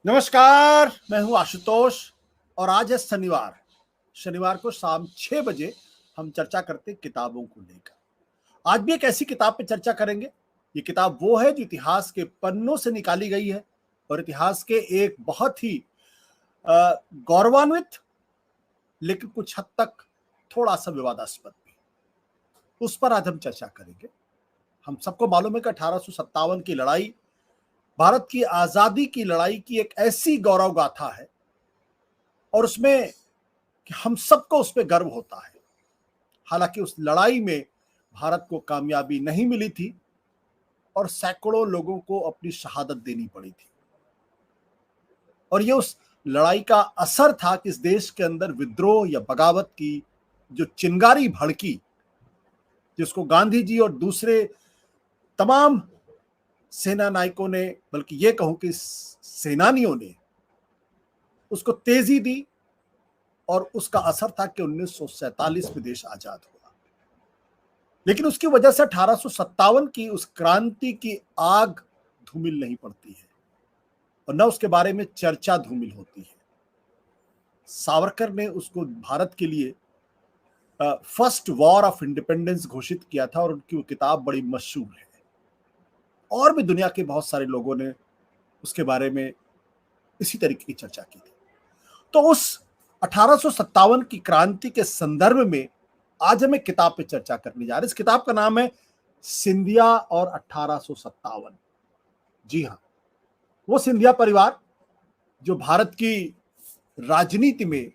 नमस्कार, मैं हूं आशुतोष और आज है शनिवार। शनिवार को शाम 6 बजे हम चर्चा करते हैं किताबों को लेकर। आज भी एक ऐसी किताब पे चर्चा करेंगे। ये किताब वो है जो इतिहास के पन्नों से निकाली गई है और इतिहास के एक बहुत ही गौरवान्वित लेकिन कुछ हद तक थोड़ा सा विवादास्पद भी, उस पर आज हम चर्चा करेंगे। हम सबको मालूम है कि 1857 की लड़ाई भारत की आजादी की लड़ाई की एक ऐसी गौरव गाथा है और उसमें कि हम सबको उस पर गर्व होता है। हालांकि उस लड़ाई में भारत को कामयाबी नहीं मिली थी और सैकड़ों लोगों को अपनी शहादत देनी पड़ी थी और ये उस लड़ाई का असर था कि इस देश के अंदर विद्रोह या बगावत की जो चिंगारी भड़की, जिसको गांधी जी और दूसरे तमाम सेना नायकों ने, बल्कि ये कहूं कि सेनानियों ने उसको तेजी दी और उसका असर था कि 1947 में देश आजाद हुआ। लेकिन उसकी वजह से 1857 की उस क्रांति की आग धूमिल नहीं पड़ती है और न उसके बारे में चर्चा धूमिल होती है। सावरकर ने उसको भारत के लिए फर्स्ट वॉर ऑफ इंडिपेंडेंस घोषित किया था और उनकी वो किताब बड़ी मशहूर है और भी दुनिया के बहुत सारे लोगों ने उसके बारे में इसी तरीके की चर्चा की थी। तो उस 1857 की क्रांति के संदर्भ में आज हम एक किताब पे चर्चा करने जा रहे हैं। इस किताब का नाम है सिंधिया और 1857। जी हाँ, वो सिंधिया परिवार जो भारत की राजनीति में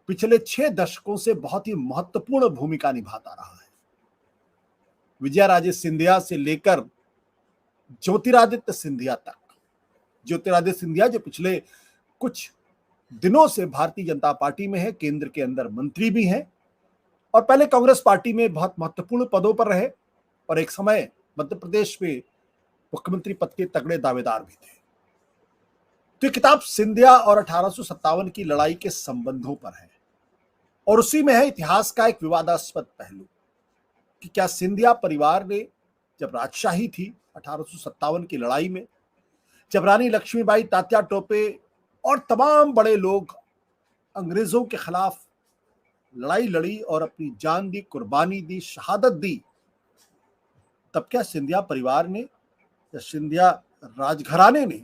पिछले 6 दशकों से बहुत ही महत्वपूर्ण भूमिका निभाता रहा है। विजयाराजे सिंधिया से लेकर ज्योतिरादित्य सिंधिया तक। ज्योतिरादित्य सिंधिया जो पिछले कुछ दिनों से भारतीय जनता पार्टी में है, केंद्र के अंदर मंत्री भी हैं और पहले कांग्रेस पार्टी में बहुत महत्वपूर्ण पदों पर रहे और एक समय मध्य प्रदेश में मुख्यमंत्री पद के तगड़े दावेदार भी थे। तो ये किताब सिंधिया और 1857 की लड़ाई के संबंधों पर है और उसी में है इतिहास का एक विवादास्पद पहलू कि क्या सिंधिया परिवार ने जब राजशाही थी 1857 की लड़ाई में, जब रानी लक्ष्मीबाई, तात्या टोपे और तमाम बड़े लोग अंग्रेजों के खिलाफ लड़ाई लड़ी और अपनी जान दी, कुर्बानी दी, शहादत दी, तब क्या सिंधिया परिवार ने या सिंधिया राजघराने ने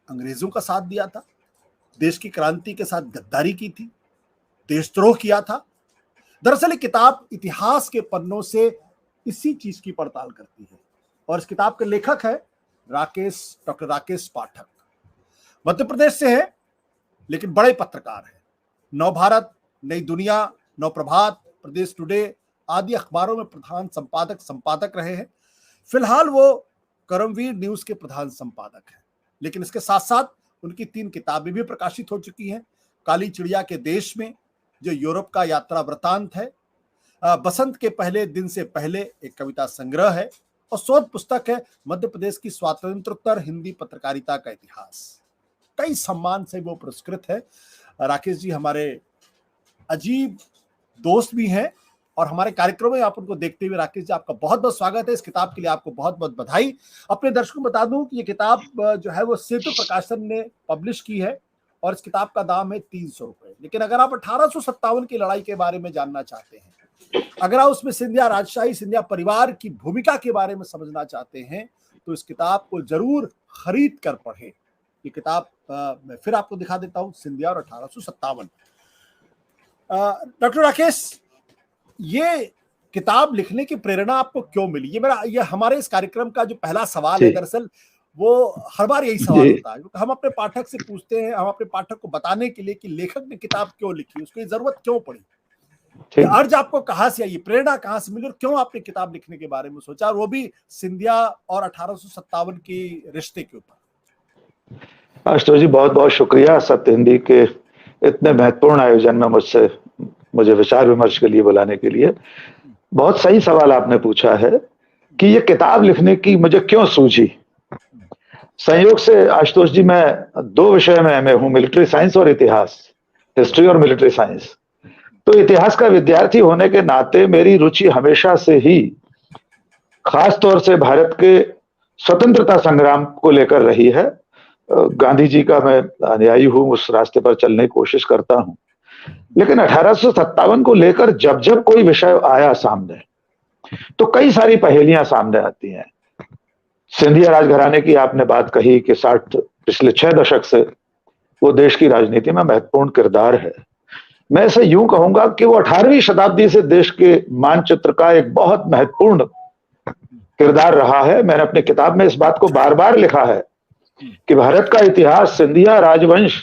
अंग्रेजों का साथ दिया था, देश की क्रांति के साथ गद्दारी की थी, देशद्रोह किया था? दरअसल किताब इतिहास के पन्नों से इसी चीज की पड़ताल करती है और इस किताब के लेखक है डॉक्टर राकेश पाठक। मध्य प्रदेश से है लेकिन बड़े पत्रकार है। नवभारत, नई दुनिया, नवप्रभात, प्रदेश टुडे आदि अखबारों में प्रधान संपादक रहे हैं। फिलहाल वो करमवीर न्यूज के प्रधान संपादक हैं, लेकिन इसके साथ साथ उनकी 3 किताबें भी प्रकाशित हो चुकी हैं। काली चिड़िया के देश में, जो यूरोप का यात्रा वृतांत है, बसंत के पहले दिन से पहले एक कविता संग्रह है और शोध पुस्तक है मध्य प्रदेश की स्वातंत्रोत्तर हिंदी पत्रकारिता का इतिहास। कई सम्मान से वो पुरस्कृत है। राकेश जी हमारे अजीब दोस्त भी हैं और हमारे कार्यक्रम में आप उनको देखते हुए, राकेश जी आपका बहुत बहुत स्वागत है। इस किताब के लिए आपको बहुत बहुत बधाई। अपने दर्शकों को बता दूं कि ये किताब जो है वो सेतु प्रकाशन ने पब्लिश की है और इस किताब का दाम है 300 रुपए। लेकिन अगर आप 1857 की लड़ाई के बारे में जानना चाहते हैं, अगर आप उसमें सिंधिया राजशाही, सिंधिया परिवार की भूमिका के बारे में समझना चाहते हैं, तो इस किताब को जरूर खरीद कर पढ़ें। ये किताब मैं फिर आपको दिखा देता हूं, सिंधिया और 1857। डॉक्टर राकेश, ये किताब लिखने की प्रेरणा आपको क्यों मिली? ये हमारे इस कार्यक्रम का जो पहला सवाल है, दरअसल वो हर बार यही सवाल होता है। हम अपने पाठक से पूछते हैं, हम अपने पाठक को बताने के लिए कि लेखक ने किताब क्यों लिखी, उसको जरूरत क्यों पड़ी, अर्ज आपको कहां से आई, प्रेरणा कहां से मिली और क्यों आपने किताब लिखने के बारे में सोचा, और वो भी सिंधिया और 1857 की रिश्ते के ऊपर? आशुतोष जी, बहुत बहुत शुक्रिया सत्य हिंदी के इतने महत्वपूर्ण आयोजन में मुझे विचार विमर्श के लिए बुलाने के लिए। बहुत सही सवाल आपने पूछा है कि ये किताब लिखने की मुझे क्यों सूझी। संयोग से आशुतोष जी, मैं 2 विषय में एमए हूं, मिलिट्री साइंस और इतिहास, हिस्ट्री और मिलिट्री साइंस। तो इतिहास का विद्यार्थी होने के नाते मेरी रुचि हमेशा से ही खास तौर से भारत के स्वतंत्रता संग्राम को लेकर रही है गांधी जी का मैं अनुयायी हूं, उस रास्ते पर चलने की कोशिश करता हूं। लेकिन 1857 को लेकर जब जब कोई विषय आया सामने, तो कई सारी पहेलियां सामने आती हैं। सिंधिया राजघराने की आपने बात कही कि पिछले 6 दशक से वो देश की राजनीति में महत्वपूर्ण किरदार है। मैं इसे यूं कहूंगा कि वो 18वीं शताब्दी से देश के मानचित्र का एक बहुत महत्वपूर्ण किरदार रहा है। मैंने अपनी किताब में इस बात को बार बार लिखा है कि भारत का इतिहास सिंधिया राजवंश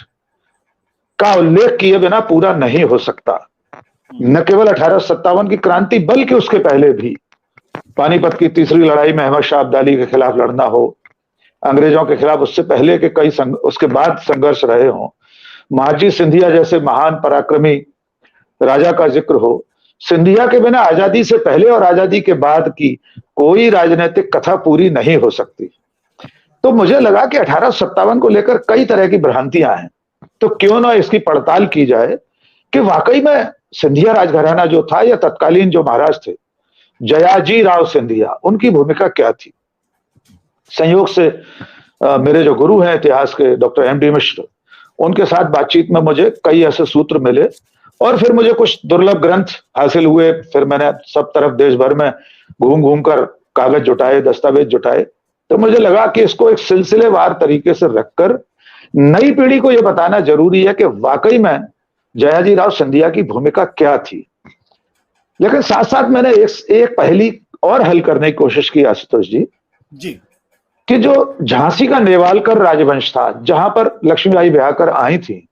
का उल्लेख किए बिना पूरा नहीं हो सकता। न केवल 1857 की क्रांति, बल्कि उसके पहले भी पानीपत की तीसरी लड़ाई में अहमद शाह अब्दाली के खिलाफ लड़ना हो, अंग्रेजों के खिलाफ उससे पहले के उसके बाद संघर्ष रहे हों, महाजी सिंधिया जैसे महान पराक्रमी राजा का जिक्र हो, सिंधिया के बिना आजादी से पहले और आजादी के बाद की कोई राजनीतिक कथा पूरी नहीं हो सकती। तो मुझे लगा कि 1857 को लेकर कई तरह की भ्रांतियां हैं, तो क्यों ना इसकी पड़ताल की जाए कि वाकई में सिंधिया राजघराना जो था या तत्कालीन जो महाराज थे जयाजी राव सिंधिया, उनकी भूमिका क्या थी। संयोग से मेरे जो गुरु हैं इतिहास के डॉक्टर एम.डी. मिश्र, उनके साथ बातचीत में मुझे कई ऐसे सूत्र मिले और फिर मुझे कुछ दुर्लभ ग्रंथ हासिल हुए। फिर मैंने सब तरफ देश भर में घूम घूम कर कागज जुटाए, दस्तावेज जुटाए, तो मुझे लगा कि इसको एक सिलसिलेवार तरीके से रखकर नई पीढ़ी को यह बताना जरूरी है कि वाकई में जयाजी राव सिंधिया की भूमिका क्या थी। लेकिन साथ साथ मैंने एक पहेली और हल करने की कोशिश की आशुतोष जी कि जो झांसी का नेवालकर राजवंश था, जहां पर लक्ष्मीबाई ब्याह कर आई थी,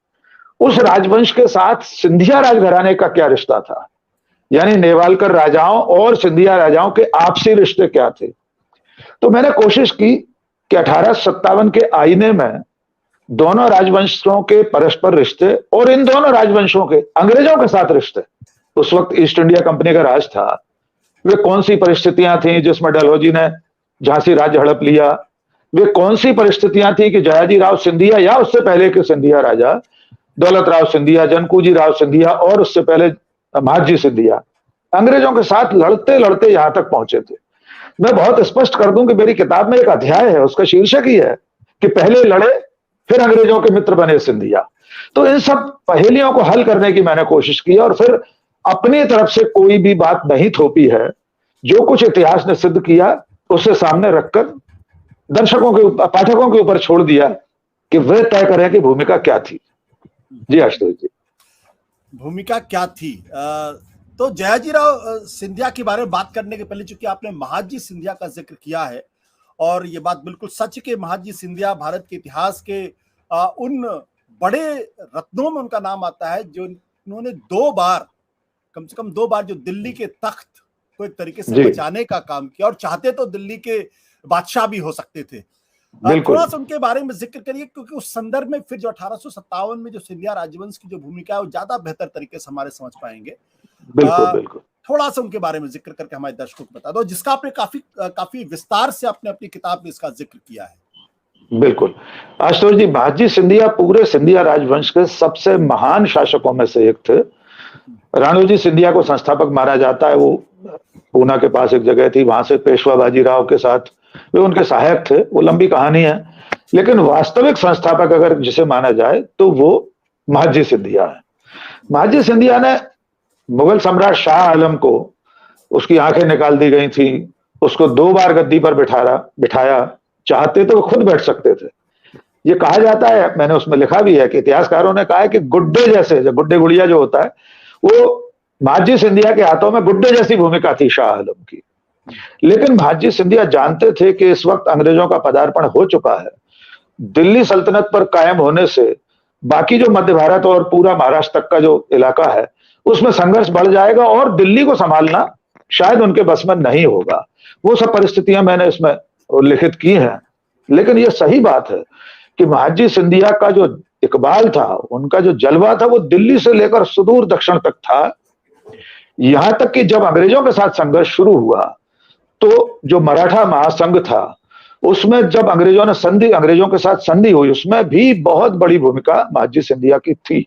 उस राजवंश के साथ सिंधिया राजघराने का क्या रिश्ता था, यानी नेवालकर राजाओं और सिंधिया राजाओं के आपसी रिश्ते क्या थे। तो मैंने कोशिश की कि 1857 के आईने में दोनों राजवंशों के परस्पर रिश्ते और इन दोनों राजवंशों के अंग्रेजों के साथ रिश्ते, उस वक्त ईस्ट इंडिया कंपनी का राज था, वे कौन सी परिस्थितियां थी जिसमें डलहौजी ने झांसी राज्य हड़प लिया, वे कौन सी परिस्थितियां थी कि जयाजी राव सिंधिया या उससे पहले के सिंधिया राजा दौलत राव सिंधिया, जनकूजी राव सिंधिया और उससे पहले महाजी सिंधिया अंग्रेजों के साथ लड़ते लड़ते यहां तक पहुंचे थे। मैं बहुत स्पष्ट कर दूं कि मेरी किताब में एक अध्याय है, उसका शीर्षक ही है कि पहले लड़े फिर अंग्रेजों के मित्र बने सिंधिया। तो इन सब पहेलियों को हल करने की मैंने कोशिश की और फिर अपनी तरफ से कोई भी बात नहीं थोपी है। जो कुछ इतिहास ने सिद्ध किया उसे सामने रखकर दर्शकों के पाठकों के ऊपर छोड़ दिया कि वे तय करें कि भूमिका क्या थी। जी आशुतोष जी, भूमिका क्या थी। तो जयाजीराव सिंधिया के बारे में बात करने के पहले चूंकि आपने महाजी सिंधिया का जिक्र किया है और ये बात बिल्कुल सच के महाजी सिंधिया भारत के इतिहास के उन बड़े रत्नों में उनका नाम आता है जो उन्होंने कम से कम दो बार जो दिल्ली के तख्त को एक तरीके से बचाने का काम किया और चाहते तो दिल्ली के बादशाह भी हो सकते थे। थोड़ा सा उनके बारे में जिक्र करिए क्योंकि उस संदर्भ में फिर जो 1857 में जो सिंधिया राजवंश की जो भूमिका है वो ज्यादा बेहतर तरीके से हमारे समझ पाएंगे। बिल्कुल। थोड़ा सा उनके बारे में जिक्र करके हमारे दर्शकों को बता दो, जिसका आपने काफी विस्तार से आपने अपनी किताब में इसका जिक्र किया है। बिल्कुल आशुतोष जी, महाजी सिंधिया पूरे सिंधिया राजवंश के सबसे महान शासकों में से एक थे। राणोजी सिंधिया को संस्थापक माना जाता है। वो पूना के पास एक जगह थी, वहां से पेशवा बाजीराव के साथ वे उनके सहायक थे। वो लंबी कहानी है, लेकिन वास्तविक संस्थापक अगर जिसे माना जाए तो वो महाजी सिंधिया है। महाजी सिंधिया ने मुगल सम्राट शाह आलम को, उसकी आंखें निकाल दी गई थी, उसको 2 बार गद्दी पर बिठाया। चाहते तो वो खुद बैठ सकते थे। ये कहा जाता है, मैंने उसमें लिखा भी है कि इतिहासकारों ने कहा है कि गुड्डे जैसे, गुड्डे गुड़िया जो होता है, वो महाजी सिंधिया के हाथों में गुड्डे जैसी भूमिका थी शाह आलम की। लेकिन महाजी सिंधिया जानते थे कि इस वक्त अंग्रेजों का पदार्पण हो चुका है। दिल्ली सल्तनत पर कायम होने से बाकी जो मध्य भारत और पूरा महाराष्ट्र तक का जो इलाका है उसमें संघर्ष बढ़ जाएगा और दिल्ली को संभालना शायद उनके बस में नहीं होगा। वो सब परिस्थितियां मैंने इसमें उल्लिखित की हैं। लेकिन यह सही बात है कि महाजी सिंधिया का जो इकबाल था, उनका जो जलवा था, वो दिल्ली से लेकर सुदूर दक्षिण तक था। यहां तक कि जब अंग्रेजों के साथ संघर्ष शुरू हुआ तो जो मराठा महासंघ था उसमें जब अंग्रेजों के साथ संधि हुई, उसमें भी बहुत बड़ी भूमिका महाजी सिंधिया की थी।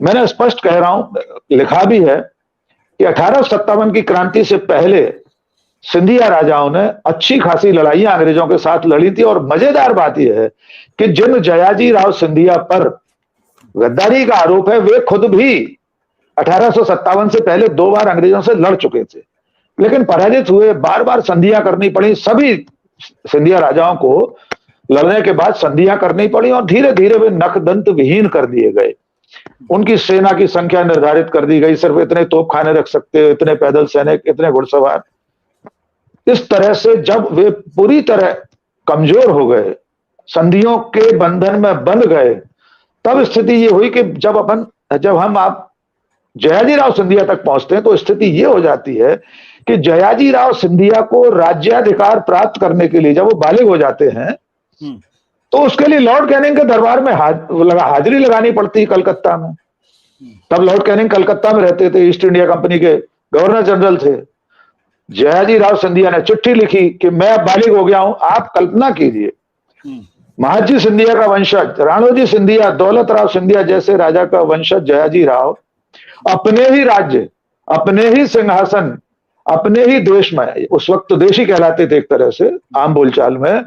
मैंने स्पष्ट कह रहा हूं, लिखा भी है कि 1857 की क्रांति से पहले सिंधिया राजाओं ने अच्छी खासी लड़ाइयां अंग्रेजों के साथ लड़ी थी। और मजेदार बात यह है कि जिन जयाजी राव सिंधिया पर गद्दारी का आरोप है, वे खुद भी 1857 से पहले 2 बार अंग्रेजों से लड़ चुके थे, लेकिन पराजित हुए। बार बार संधियां करनी पड़ी। सभी सिंधिया राजाओं को लड़ने के बाद संधियां करनी पड़ी और धीरे धीरे वे नखदंत विहीन कर दिए गए। उनकी सेना की संख्या निर्धारित कर दी गई, सिर्फ इतने तोपखाने रख सकते हो, इतने पैदल सैनिक, इतने घुड़सवार। इस तरह से जब वे पूरी तरह कमजोर हो गए, संधियों के बंधन में बंध गए, तब स्थिति ये हुई कि जब हम आप जयाजी राव सिंधिया तक पहुंचते हैं तो स्थिति ये हो जाती है कि जयाजी राव सिंधिया को राज्याधिकार प्राप्त करने के लिए जब वो बालिग हो जाते हैं तो उसके लिए लॉर्ड कैनिंग के दरबार में हाजिरी लगानी पड़ती है कलकत्ता में। तब लॉर्ड कैनिंग कलकत्ता में रहते थे, ईस्ट इंडिया कंपनी के गवर्नर जनरल थे। जयाजी राव सिंधिया ने चिट्ठी लिखी कि मैं अब बालिग हो गया हूं। आप कल्पना कीजिए, महाजी सिंधिया का वंशज राणोजी सिंधिया, दौलत राव सिंधिया जैसे राजा का वंशज जयाजी राव अपने ही राज्य, अपने ही सिंहासन, अपने ही देश में, उस वक्त तो देशी कहलाते थे एक तरह से आम बोलचाल में,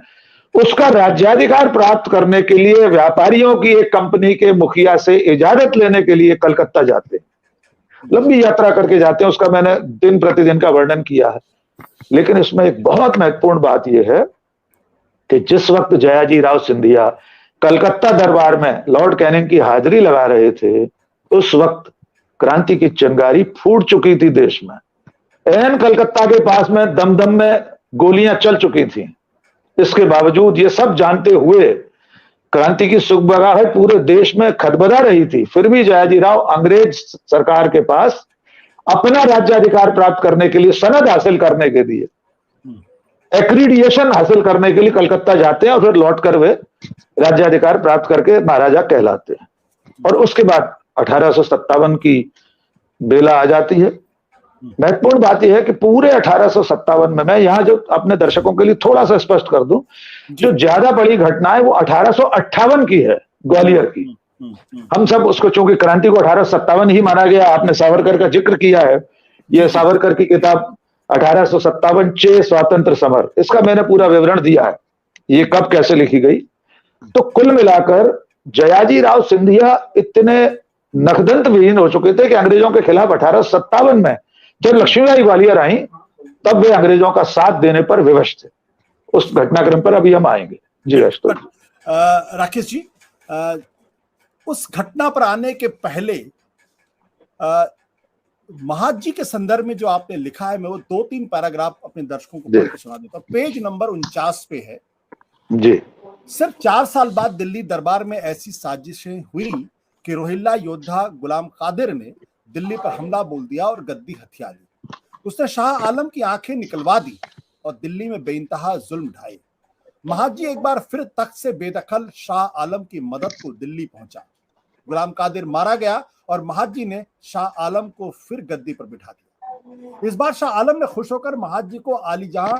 उसका राज्याधिकार प्राप्त करने के लिए व्यापारियों की एक कंपनी के मुखिया से इजाजत लेने के लिए कलकत्ता जाते हैं। लंबी यात्रा करके जाते हैं, उसका मैंने दिन प्रतिदिन का वर्णन किया है। लेकिन इसमें एक बहुत महत्वपूर्ण बात यह है कि जिस वक्त जयाजी राव सिंधिया कलकत्ता दरबार में लॉर्ड कैनिंग की हाजिरी लगा रहे थे, उस वक्त क्रांति की चिंगारी फूट चुकी थी देश में। एन कलकत्ता के पास में दमदम में गोलियां चल चुकी थी। इसके बावजूद ये सब जानते हुए क्रांति की सुगबगाहट पूरे देश में खदबदा रही थी, फिर भी जयाजी राव अंग्रेज सरकार के पास अपना राज्याधिकार प्राप्त करने के लिए, सनद हासिल करने के लिए, एक्रीडिएशन हासिल करने के लिए कलकत्ता जाते हैं और फिर लौटकर वे राज्याधिकार प्राप्त करके महाराजा कहलाते हैं। और उसके बाद 1857 की बेला आ जाती है। महत्वपूर्ण बात यह है कि पूरे 1857 में, मैं यहां जो अपने दर्शकों के लिए थोड़ा सा स्पष्ट कर दूं, जो ज्यादा बड़ी घटना है वो 1858 की है, ग्वालियर की। हम सब उसको, चूंकि क्रांति को 1857 ही माना गया, आपने सावरकर का जिक्र किया है, यह सावरकर की किताब 1857 चे स्वातंत्र समर, इसका मैंने पूरा विवरण दिया है, ये कब कैसे लिखी गई। तो कुल मिलाकर जयाजी राव सिंधिया इतने नखदंत विहीन हो चुके थे कि अंग्रेजों के खिलाफ 1857 में जब लक्ष्मीबाई ग्वालियर आई, तब वे अंग्रेजों का साथ देने पर विवश थे। उस घटनाक्रम पर अभी हम आएंगे। जी आशुतोष राकेश जी, उस घटना पर आने के पहले महाजी के संदर्भ में जो आपने लिखा है, मैं वो 2-3 पैराग्राफ अपने दर्शकों को पढ़ के सुना देता हूं। पेज नंबर 49 पे है जी। सिर्फ 4 साल बाद दिल्ली दरबार में ऐसी साजिशें हुई कि रोहिल्ला योद्धा गुलाम कादिर ने दिल्ली पर हमला बोल दिया और गद्दी हथिया ली। उसने शाह आलम की आंखें निकलवा दी और दिल्ली में बेइंतहा जुल्म ढाए। महाजी एक बार फिर तख्त से बेदखल शाह आलम की मदद को दिल्ली पहुंचा। गुलाम कादिर मारा गया और महाजी ने शाह आलम को फिर गद्दी पर बिठा दिया। इस बार शाह आलम ने खुश होकर महाजी को आलीजहां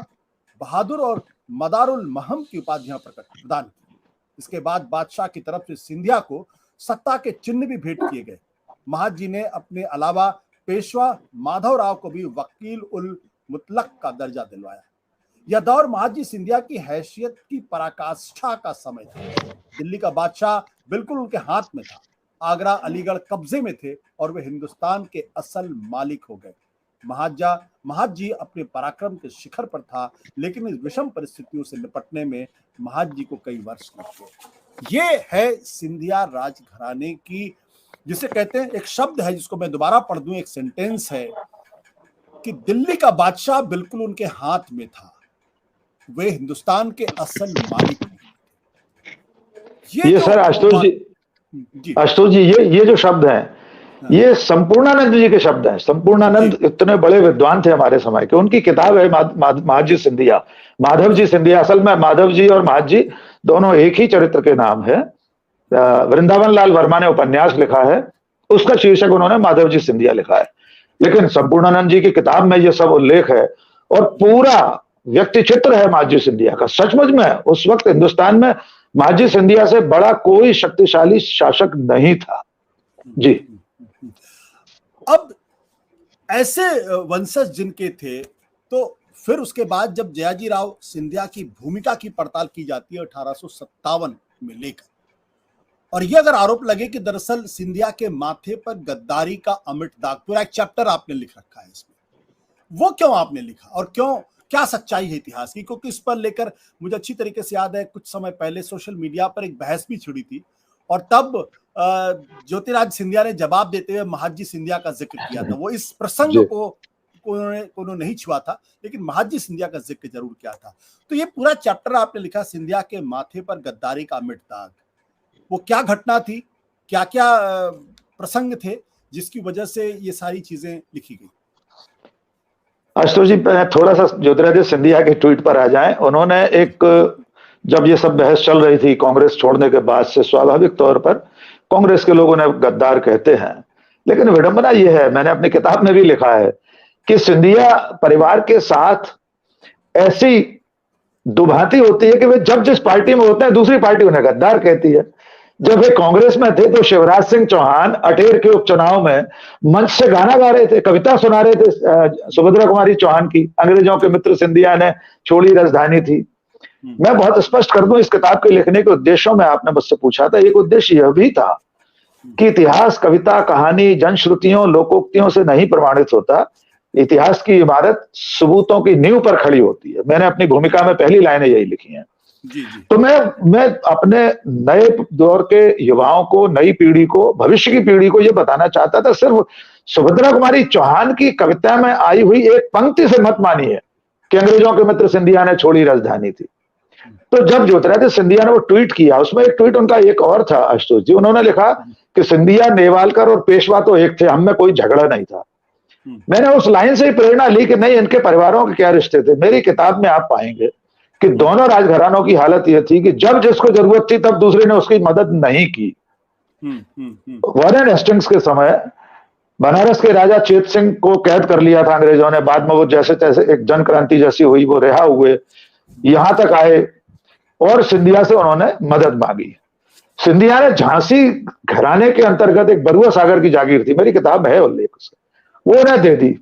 बहादुर और मदारुल महम की उपाधियां प्रदान की। इसके बाद बादशाह की तरफ से सिंधिया को सत्ता के चिन्ह भी भेंट किए गए। महाजी ने अपने अलावा पेशवा माधवराव को भी वकील उल मुतलक का दर्जा दिलवाया। यह दौर महाजी सिंधिया की हैसियत की पराकाष्ठा का समय था। दिल्ली का बादशाह बिल्कुल उनके हाथ में था। आगरा, अलीगढ़ कब्जे में थे और वे हिंदुस्तान के असल मालिक हो गए। महाजी अपने पराक्रम के शिखर पर था, लेकिन इस विषम परिस्थितियों से निपटने में महाजी को कई वर्ष लगे। ये है सिंधिया राजघराने की, जिसे कहते हैं, एक शब्द है जिसको मैं दोबारा पढ़ दूं, एक सेंटेंस है कि दिल्ली का बादशाह बिल्कुल उनके हाथ में था, वे हिंदुस्तान के असल मालिक थे। ये सर आशुतोष जी ये जो शब्द हैं, ये संपूर्णानंद जी के शब्द हैं। संपूर्णानंद इतने बड़े विद्वान थे हमारे समय के। उनकी किताब है महाजी सिंधिया, माधव जी सिंधिया। असल में माधव जी और महाजी दोनों एक ही चरित्र के नाम है। वृंदावन लाल वर्मा ने उपन्यास लिखा है, उसका शीर्षक उन्होंने माधव जी सिंधिया लिखा है। लेकिन संपूर्णानंद जी की किताब में यह सब उल्लेख है और पूरा व्यक्ति चित्र है महाजी सिंधिया का। सचमुच में उस वक्त हिंदुस्तान में महाजी सिंधिया से बड़ा कोई शक्तिशाली शासक नहीं था। जी। अब ऐसे वंशज जिनके थे, तो फिर उसके बाद जब जयाजी राव सिंधिया की भूमिका की पड़ताल की जाती है 1857 में लेकर, और ये अगर आरोप लगे कि दरअसल सिंधिया के माथे पर गद्दारी का अमिट दाग, पूरा एक चैप्टर आपने लिख रखा है इसमें, वो क्यों आपने लिखा और क्यों, क्या सच्चाई है इतिहास की? क्योंकि इस पर लेकर मुझे अच्छी तरीके से याद है कुछ समय पहले सोशल मीडिया पर एक बहस भी छिड़ी थी, और तब ज्योतिराज सिंधिया ने जवाब देते हुए महादजी सिंधिया का जिक्र किया था। वो इस प्रसंग को उन्होंने नहीं छुआ था, लेकिन महादजी सिंधिया का जिक्र जरूर किया था। तो ये पूरा चैप्टर आपने लिखा, सिंधिया के माथे पर गद्दारी का अमिट दाग। वो क्या घटना थी, क्या क्या प्रसंग थे जिसकी वजह से ये सारी चीजें लिखी गई? आशुतोष जी, थोड़ा सा ज्योतिरादित्य सिंधिया के ट्वीट पर आ जाएं। उन्होंने जब ये सब बहस चल रही थी कांग्रेस छोड़ने के बाद से, स्वाभाविक तौर पर कांग्रेस के लोगों ने गद्दार कहते हैं, लेकिन विडंबना ये है, मैंने अपनी किताब में भी लिखा है कि सिंधिया परिवार के साथ ऐसी दुभांति होती है कि वे जब जिस पार्टी में होते हैं दूसरी पार्टी उन्हें गद्दार कहती है। जब वे कांग्रेस में थे तो शिवराज सिंह चौहान अटेर के उपचुनाव में मंच से गाना गा रहे थे, कविता सुना रहे थे सुभद्रा कुमारी चौहान की, अंग्रेजों के मित्र सिंधिया ने छोड़ी राजधानी थी। मैं बहुत स्पष्ट कर दूं, इस किताब के लिखने के उद्देश्यों में आपने मुझसे पूछा था, एक उद्देश्य यह भी था कि इतिहास कविता, कहानी, जनश्रुतियों, लोकोक्तियों से नहीं प्रमाणित होता। इतिहास की इमारत सबूतों की नींव पर खड़ी होती है। मैंने अपनी भूमिका में पहली लाइनें यही लिखी हैं। जी जी। तो मैं अपने नए दौर के युवाओं को, नई पीढ़ी को, भविष्य की पीढ़ी को यह बताना चाहता था, सिर्फ सुभद्रा कुमारी चौहान की कविता में आई हुई एक पंक्ति से मत मानिए कि अंग्रेजों के मित्र सिंधिया ने छोड़ी राजधानी थी। तो जब ज्योतिरादित्य सिंधिया ने वो ट्वीट किया, उसमें एक ट्वीट उनका एक और था आशुतोष जी, उन्होंने लिखा कि सिंधिया, नेवालकर और पेशवा तो एक थे, हम में कोई झगड़ा नहीं था। मैंने उस लाइन से ही प्रेरणा ली कि नहीं, इनके परिवारों के क्या रिश्ते थे। मेरी किताब में आप पाएंगे कि दोनों राजघरानों की हालत यह थी कि जब जिसको जरूरत थी तब दूसरे ने उसकी मदद नहीं की। वॉरेन हेस्टिंग्स के समय बनारस के राजा चेत सिंह को कैद कर लिया था अंग्रेजों ने, बाद में वो जैसे तैसे एक जन क्रांति जैसी हुई, वो रिहा हुए, यहां तक आए और सिंधिया से उन्होंने मदद मांगी। सिंधिया ने झांसी घराने के अंतर्गत एक बरुआ सागर की जागीर थी, मेरी किताब है उल्लेख उसका, वो उन्हें दे दी।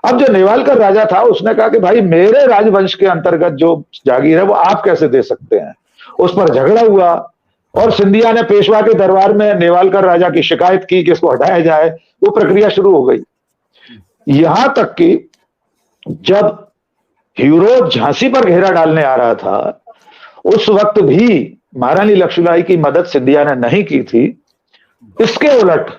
अब जो नेवालकर राजा था उसने कहा कि भाई मेरे राजवंश के अंतर्गत जो जागीर है वो आप कैसे दे सकते हैं। उस पर झगड़ा हुआ और सिंधिया ने पेशवा के दरबार में नेवालकर राजा की शिकायत की कि इसको हटाया जाए। वो प्रक्रिया शुरू हो गई, यहां तक कि जब यूरोप झांसी पर घेरा डालने आ रहा था उस वक्त भी महारानी लक्ष्मीबाई की मदद सिंधिया ने नहीं की थी। इसके उलट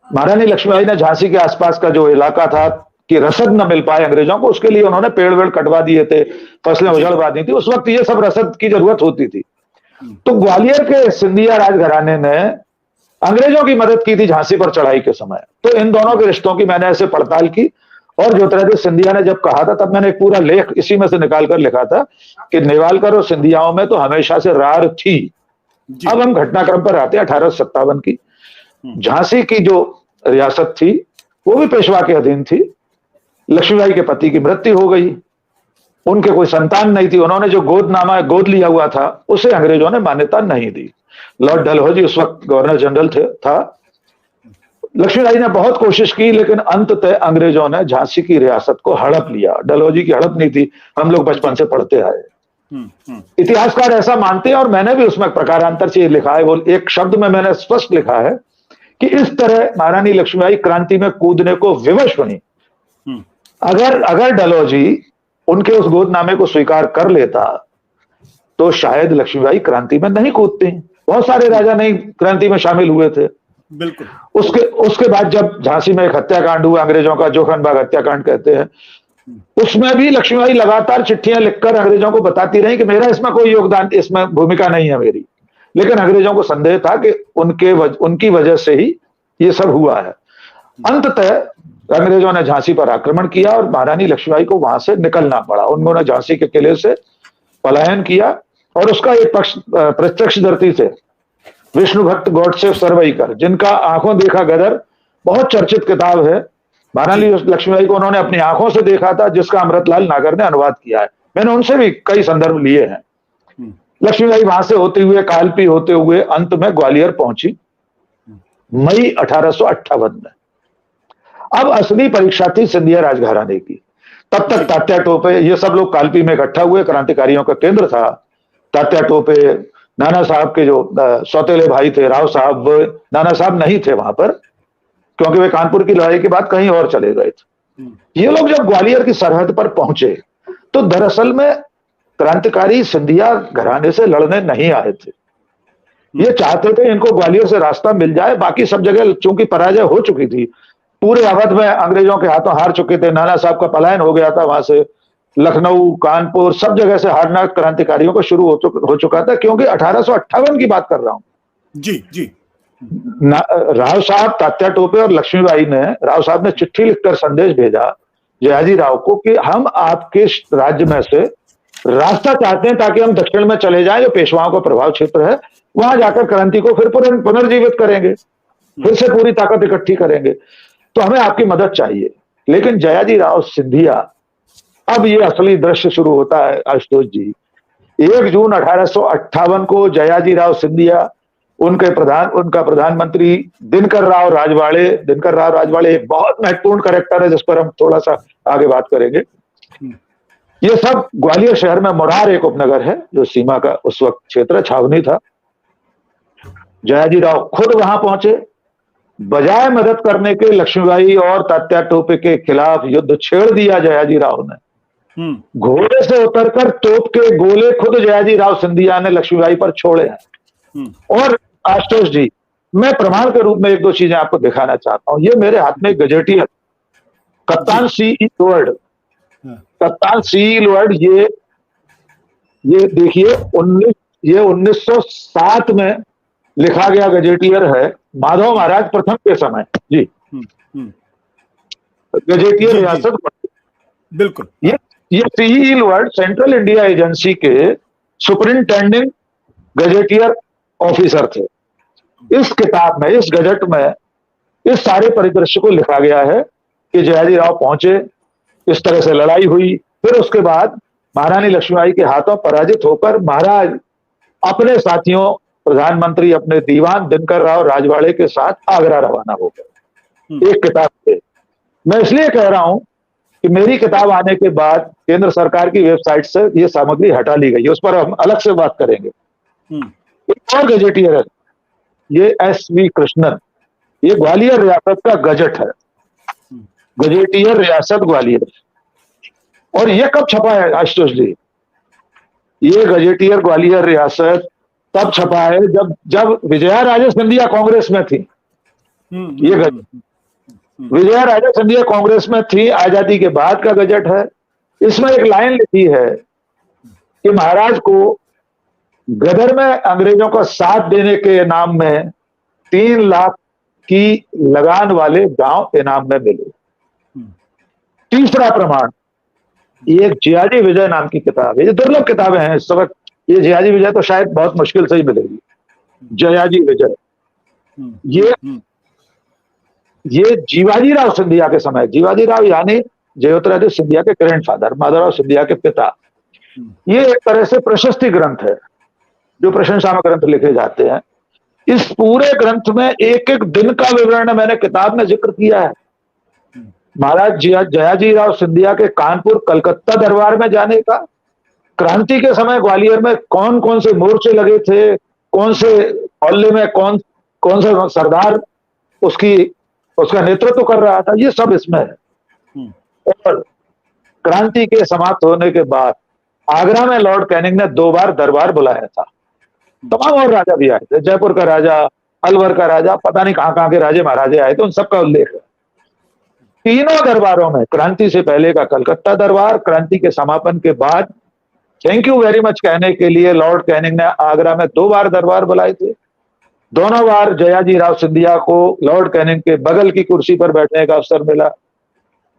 महारानी लक्ष्मीबाई ने झांसी के आसपास का जो इलाका था कि रसद न मिल पाए अंग्रेजों को, उसके लिए उन्होंने पेड़ वेड़ कटवा दिए थे, फसलें उजड़वा दी थी। उस वक्त ये सब रसद की जरूरत होती थी। तो ग्वालियर के सिंधिया राजघराने ने अंग्रेजों की मदद की थी झांसी पर चढ़ाई के समय। तो इन दोनों के रिश्तों की मैंने ऐसे पड़ताल की, और ज्योतिरादित्य सिंधिया ने जब कहा था तब मैंने एक पूरा लेख इसी में से निकालकर लिखा था कि नेवालकर और सिंधियाओं में तो हमेशा से रार थी। अब हम घटनाक्रम पर आते हैं 1857 की। झांसी की जो रियासत थी वो भी पेशवा के अधीन थी। लक्ष्मीबाई के पति की मृत्यु हो गई, उनके कोई संतान नहीं थी। उन्होंने जो गोद लिया हुआ था उसे अंग्रेजों ने मान्यता नहीं दी। लॉर्ड डलहौजी उस वक्त गवर्नर जनरल था। लक्ष्मीबाई ने बहुत कोशिश की, लेकिन अंततः अंग्रेजों ने झांसी की रियासत को हड़प लिया। डलहौजी की हड़प नहीं थी, हम लोग बचपन से पढ़ते आए। इतिहासकार ऐसा मानते हैं और मैंने भी उसमें प्रकारांतर से लिखा है। वो एक शब्द में मैंने स्पष्ट लिखा है कि इस तरह महारानी लक्ष्मीबाई क्रांति में कूदने को विवश बनी। अगर डलहौजी उनके उस गोदनामे को स्वीकार कर लेता तो शायद लक्ष्मीबाई क्रांति में नहीं कूदती। बहुत सारे राजा नहीं क्रांति में शामिल हुए थे। बिल्कुल। उसके बाद जब झांसी में एक हत्याकांड हुआ अंग्रेजों का, जोखनबाग हत्याकांड कहते हैं, उसमें भी लक्ष्मीबाई लगातार चिट्ठियां लिखकर अंग्रेजों को बताती रही कि मेरा इसमें कोई योगदान, इसमें भूमिका नहीं है मेरी। लेकिन अंग्रेजों को संदेह था कि उनकी वजह से ही ये सब हुआ है। अंततः अंग्रेजों ने झांसी पर आक्रमण किया और महारानी लक्ष्मीबाई को वहां से निकलना पड़ा। उन्होंने झांसी के किले से पलायन किया और उसका एक प्रत्यक्षदर्शी थे विष्णु भक्त गॉडसे सरवईकर, जिनका आंखों देखा गदर बहुत चर्चित किताब है। महारानी लक्ष्मीबाई को उन्होंने अपनी आंखों से देखा था, जिसका अमृतलाल नागर ने अनुवाद किया है। मैंने उनसे भी कई संदर्भ लिए हैं। लक्ष्मीबाई वहां से होते हुए, कालपी होते हुए अंत में ग्वालियर पहुंची मई 1858 में। अब असली परीक्षा थी सिंधिया राजघराने की। तब तक तात्या टोपे, ये सब लोग कालपी में इकट्ठा हुए, क्रांतिकारियों का केंद्र था। तात्या टोपे, नाना साहब के जो सौतेले भाई थे राव साहब, नाना साहब नहीं थे वहां पर क्योंकि वे कानपुर की लड़ाई के बाद कहीं और चले गए थे। ये लोग जब ग्वालियर की सरहद पर पहुंचे तो दरअसल में क्रांतिकारी सिंधिया घराने से लड़ने नहीं आए थे। ये चाहते थे इनको ग्वालियर से रास्ता मिल जाए, बाकी सब जगह चूंकि पराजय हो चुकी थी, पूरे अवध में अंग्रेजों के हाथों हार चुके थे, नाना साहब का पलायन हो गया था वहां से, लखनऊ, कानपुर, सब जगह से हारना क्रांतिकारियों को शुरू हो चुका था, क्योंकि 1858 की बात कर रहा हूं। जी जी। राव साहब, तात्या टोपे और लक्ष्मीबाई ने, राव साहब ने चिट्ठी लिखकर संदेश भेजा जयाजी राव को कि हम आपके राज्य में से रास्ता चाहते हैं ताकि हम दक्षिण में चले जाएं, जो पेशवाओं का प्रभाव क्षेत्र है, वहां जाकर क्रांति को फिर पुनर्जीवित करेंगे, फिर से पूरी ताकत इकट्ठी करेंगे, तो हमें आपकी मदद चाहिए। लेकिन जयाजी राव सिंधिया, अब ये असली दृश्य शुरू होता है आशुतोष जी। 1 जून 1858 को जयाजी राव सिंधिया, उनका प्रधानमंत्री दिनकर राव राजवाड़े एक बहुत महत्वपूर्ण कैरेक्टर है जिस पर हम थोड़ा सा आगे बात करेंगे। ये सब ग्वालियर शहर में मुरार एक उपनगर है जो सीमा का उस वक्त क्षेत्र छावनी था। जयाजी राव खुद वहां पहुंचे, बजाय मदद करने के लक्ष्मीबाई और तात्या टोपे के खिलाफ युद्ध छेड़ दिया जयाजी राव ने। घोड़े से उतरकर तोप के गोले खुद जयाजी राव सिंधिया ने लक्ष्मीबाई पर छोड़े हैं। और आशुतोष जी, मैं प्रमाण के रूप में 1-2 चीजें आपको दिखाना चाहता हूं। ये मेरे हाथ में गजेटियर कप्तान C.E. लोअर्ड, ये देखिए 1907 में लिखा गया गजेटियर है, माधव महाराज प्रथम के समय। जी, गजेटियर रियासत, बिल्कुल। ये C.E. Lowered central India agency के सुपरिंटेंडिंग गजेटियर ऑफिसर थे। इस किताब में, इस गजट में इस सारे परिदृश्य को लिखा गया है कि जयाजी राव पहुंचे, इस तरह से लड़ाई हुई, फिर उसके बाद महारानी लक्ष्मीबाई के हाथों पराजित होकर महाराज अपने साथियों, प्रधानमंत्री, अपने दीवान दिनकर राव राजवाड़े के साथ आगरा रवाना हो गए एक किताब से। मैं इसलिए कह रहा हूं कि मेरी किताब आने के बाद केंद्र सरकार की वेबसाइट से ये सामग्री हटा ली गई, उस पर हम अलग से बात करेंगे। एक और गजेटियर है, ये S.V. कृष्णन, ये ग्वालियर रियासत का गजट है, गजेटियर रियासत ग्वालियर। और ये कब छपा है आशुतोष जी? ये गजेटियर ग्वालियर रियासत तब छपा है जब विजया राजे सिंधिया कांग्रेस में थी। ये गजट विजया राजे सिंधिया कांग्रेस में थी, आजादी के बाद का गजट है। इसमें एक लाइन लिखी है कि महाराज को गदर में अंग्रेजों का साथ देने के इनाम में 3 लाख की लगान वाले गांव इनाम में मिले। तीसरा प्रमाण, ये एक जियाजी विजय नाम की किताब है, ये दुर्लभ किताबें हैं इस वक्त, ये जियाजी विजय तो शायद बहुत मुश्किल से ही मिलेगी। जयाजी विजय, ये जीवाजी राव सिंधिया के समय, जीवाजी राव यानी जयोतिरादित्य सिंधिया के ग्रैंडफादर, माधवराव सिंधिया के पिता। ये एक तरह से प्रशस्ति ग्रंथ है, जो प्रशंसा में ग्रंथ लिखे जाते हैं। इस पूरे ग्रंथ में एक एक दिन का विवरण मैंने किताब में जिक्र किया है। महाराज जयाजी राव सिंधिया के कानपुर कलकत्ता दरबार में जाने का, क्रांति के समय ग्वालियर में कौन कौन से मोर्चे लगे थे, कौन से हल्ले में कौन सा सरदार उसका नेतृत्व कर रहा था, ये सब इसमें है। और क्रांति के समाप्त होने के बाद आगरा में लॉर्ड कैनिंग ने 2 बार दरबार बुलाया था। तमाम और राजा भी आए थे, जयपुर का राजा, अलवर का राजा, पता नहीं कहां के राजे महाराजे आए थे, उन सबका उल्लेख है। तीनों दरबारों में, क्रांति से पहले का कलकत्ता दरबार, क्रांति के समापन के बाद थैंक यू वेरी मच कहने के लिए लॉर्ड कैनिंग ने आगरा में 2 बार दरबार बुलाए थे। दोनों बार जयाजी राव सिंधिया को लॉर्ड कैनिंग के बगल की कुर्सी पर बैठने का अवसर मिला।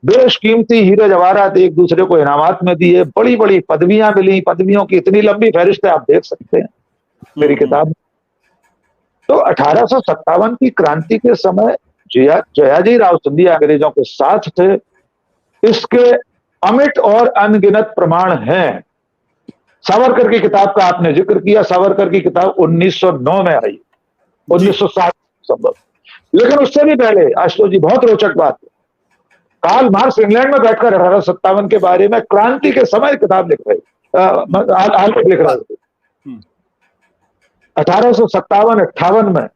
बेशकीमती हीरे जवाहरात एक दूसरे को इनामात में दिए, बड़ी बड़ी पदवियां मिली, पदवियों की इतनी लंबी फहरिस्त है, आप देख सकते हैं मेरी किताब में। तो 1857 की क्रांति के समय जयाजी राव सिंधिया अंग्रेजों के साथ थे, इसके अमिट और अनगिनत प्रमाण हैं। सावरकर की किताब का आपने जिक्र किया, सावरकर की किताब 1909 में आई, 1907 संभव। लेकिन उससे भी पहले आशुतोष जी, बहुत रोचक बात है, कार्ल मार्क्स इंग्लैंड में बैठकर 1857 के बारे में क्रांति के समय किताब लिख रहे, आलेख लिख रहे थे। 1857-58 में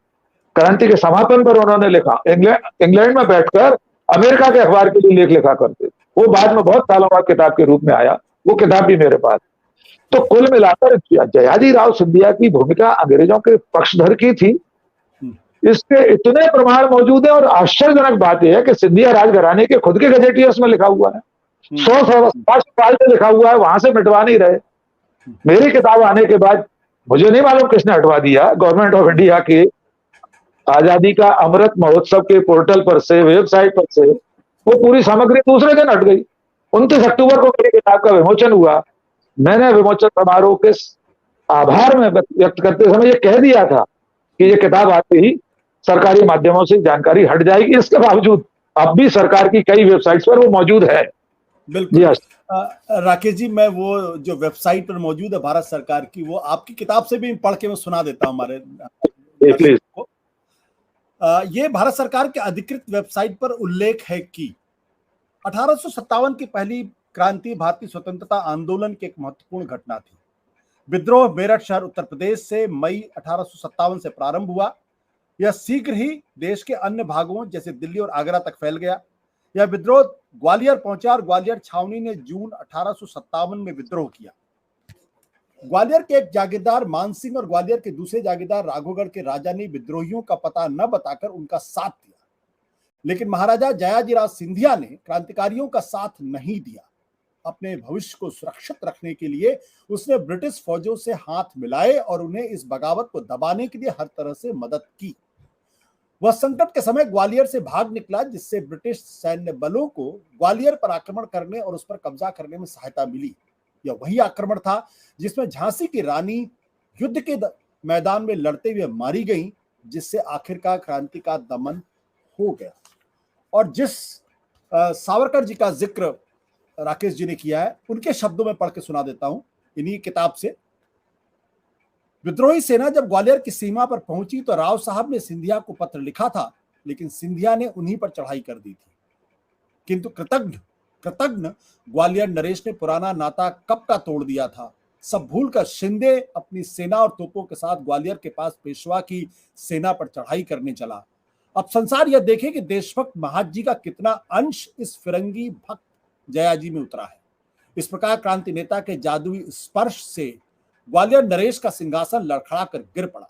क्रांति के समापन पर उन्होंने लिखा। इंग्लैंड में बैठकर अमेरिका के अखबार के लिए लेख लिखा करते। वो बाद में बहुत सालों बाद किताब के रूप में आया, वो किताब भी मेरे पास। तो कुल मिलाकर जयाजी राव सिंधिया की भूमिका अंग्रेजों के पक्षधर की थी, इसके इतने प्रमाण मौजूद है। और आश्चर्यजनक बात यह है कि सिंधिया राजघराने के खुद के गजेटियर्स में लिखा हुआ है, 100 साल से लिखा हुआ है, वहां से मिटवा नहीं रहे। मेरी किताब आने के बाद मुझे नहीं मालूम किसने हटवा दिया, गवर्नमेंट ऑफ इंडिया के आजादी का अमृत महोत्सव के पोर्टल पर से, वेबसाइट पर से वो पूरी सामग्री दूसरे दिन हट गई। 29 अक्टूबर को मेरी किताब का विमोचन हुआ। मैंने विमोचन समारोह के आभार में व्यक्त करते समय ये कह दिया था कि ये किताब आते ही सरकारी माध्यमों से जानकारी हट जाएगी। इसके बावजूद अब भी सरकार की कई वेबसाइट्स पर वो मौजूद है। बिल्कुल राकेश जी, मैं वो जो वेबसाइट पर मौजूद है भारत सरकार की, वो आपकी किताब से भी पढ़ के मैं सुना देता हूँ हमारे को। ये भारत सरकार के अधिकृत वेबसाइट पर उल्लेख है कि 1857 की पहली क्रांति भारतीय स्वतंत्रता आंदोलन की एक महत्वपूर्ण घटना थी। विद्रोह मेरठ शहर उत्तर प्रदेश से मई 1857 से प्रारंभ हुआ। यह शीघ्र ही देश के अन्य भागों जैसे दिल्ली और आगरा तक फैल गया। यह विद्रोह ग्वालियर पहुंचा और ग्वालियर छावनी ने जून 1857 में विद्रोह किया। ग्वालियर के एक जागीरदार मान सिंह और ग्वालियर के दूसरे जागीरदार राघोगढ़ के राजा ने विद्रोहियों का पता न बताकर उनका साथ दिया, लेकिन महाराजा जयाजीराव सिंधिया ने क्रांतिकारियों का साथ नहीं दिया। अपने भविष्य को सुरक्षित रखने के लिए उसने ब्रिटिश फौजों से हाथ मिलाए और उन्हें इस बगावत को दबाने के लिए हर तरह से मदद की। वह संकट के समय ग्वालियर से भाग निकला, जिससे ब्रिटिश सैन्य बलों को ग्वालियर पर आक्रमण करने और उस पर कब्जा करने में सहायता मिली। यह वही आक्रमण था जिसमें झांसी की रानी युद्ध के मैदान में लड़ते हुए मारी गई, जिससे आखिरकार क्रांति का दमन हो गया। और जिस सावरकर जी का जिक्र राकेश जी ने किया है, उनके शब्दों में पढ़ के सुना देता हूं इन्हीं किताब से। विद्रोही सेना जब ग्वालियर की सीमा पर पहुंची तो राव साहब ने सिंधिया को पत्र लिखा था, लेकिन सिंधिया ने उन्हीं पर चढ़ाई कर दी थी। किंतु कृतज्ञ ग्वालियर नरेश ने पुराना नाता कब का तोड़ दिया था। सब भूलकर शिंदे अपनी सेना और तोपों के साथ ग्वालियर के पास पेशवा की सेना पर चढ़ाई करने चला। अब संसार यह देखे कि देशभक्त महाजी का कितना अंश इस फिरंगी भक्त जयाजी में उतरा है। इस प्रकार क्रांति नेता के जादुई स्पर्श से ग्वालियर नरेश का सिंहासन लड़खड़ा कर गिर पड़ा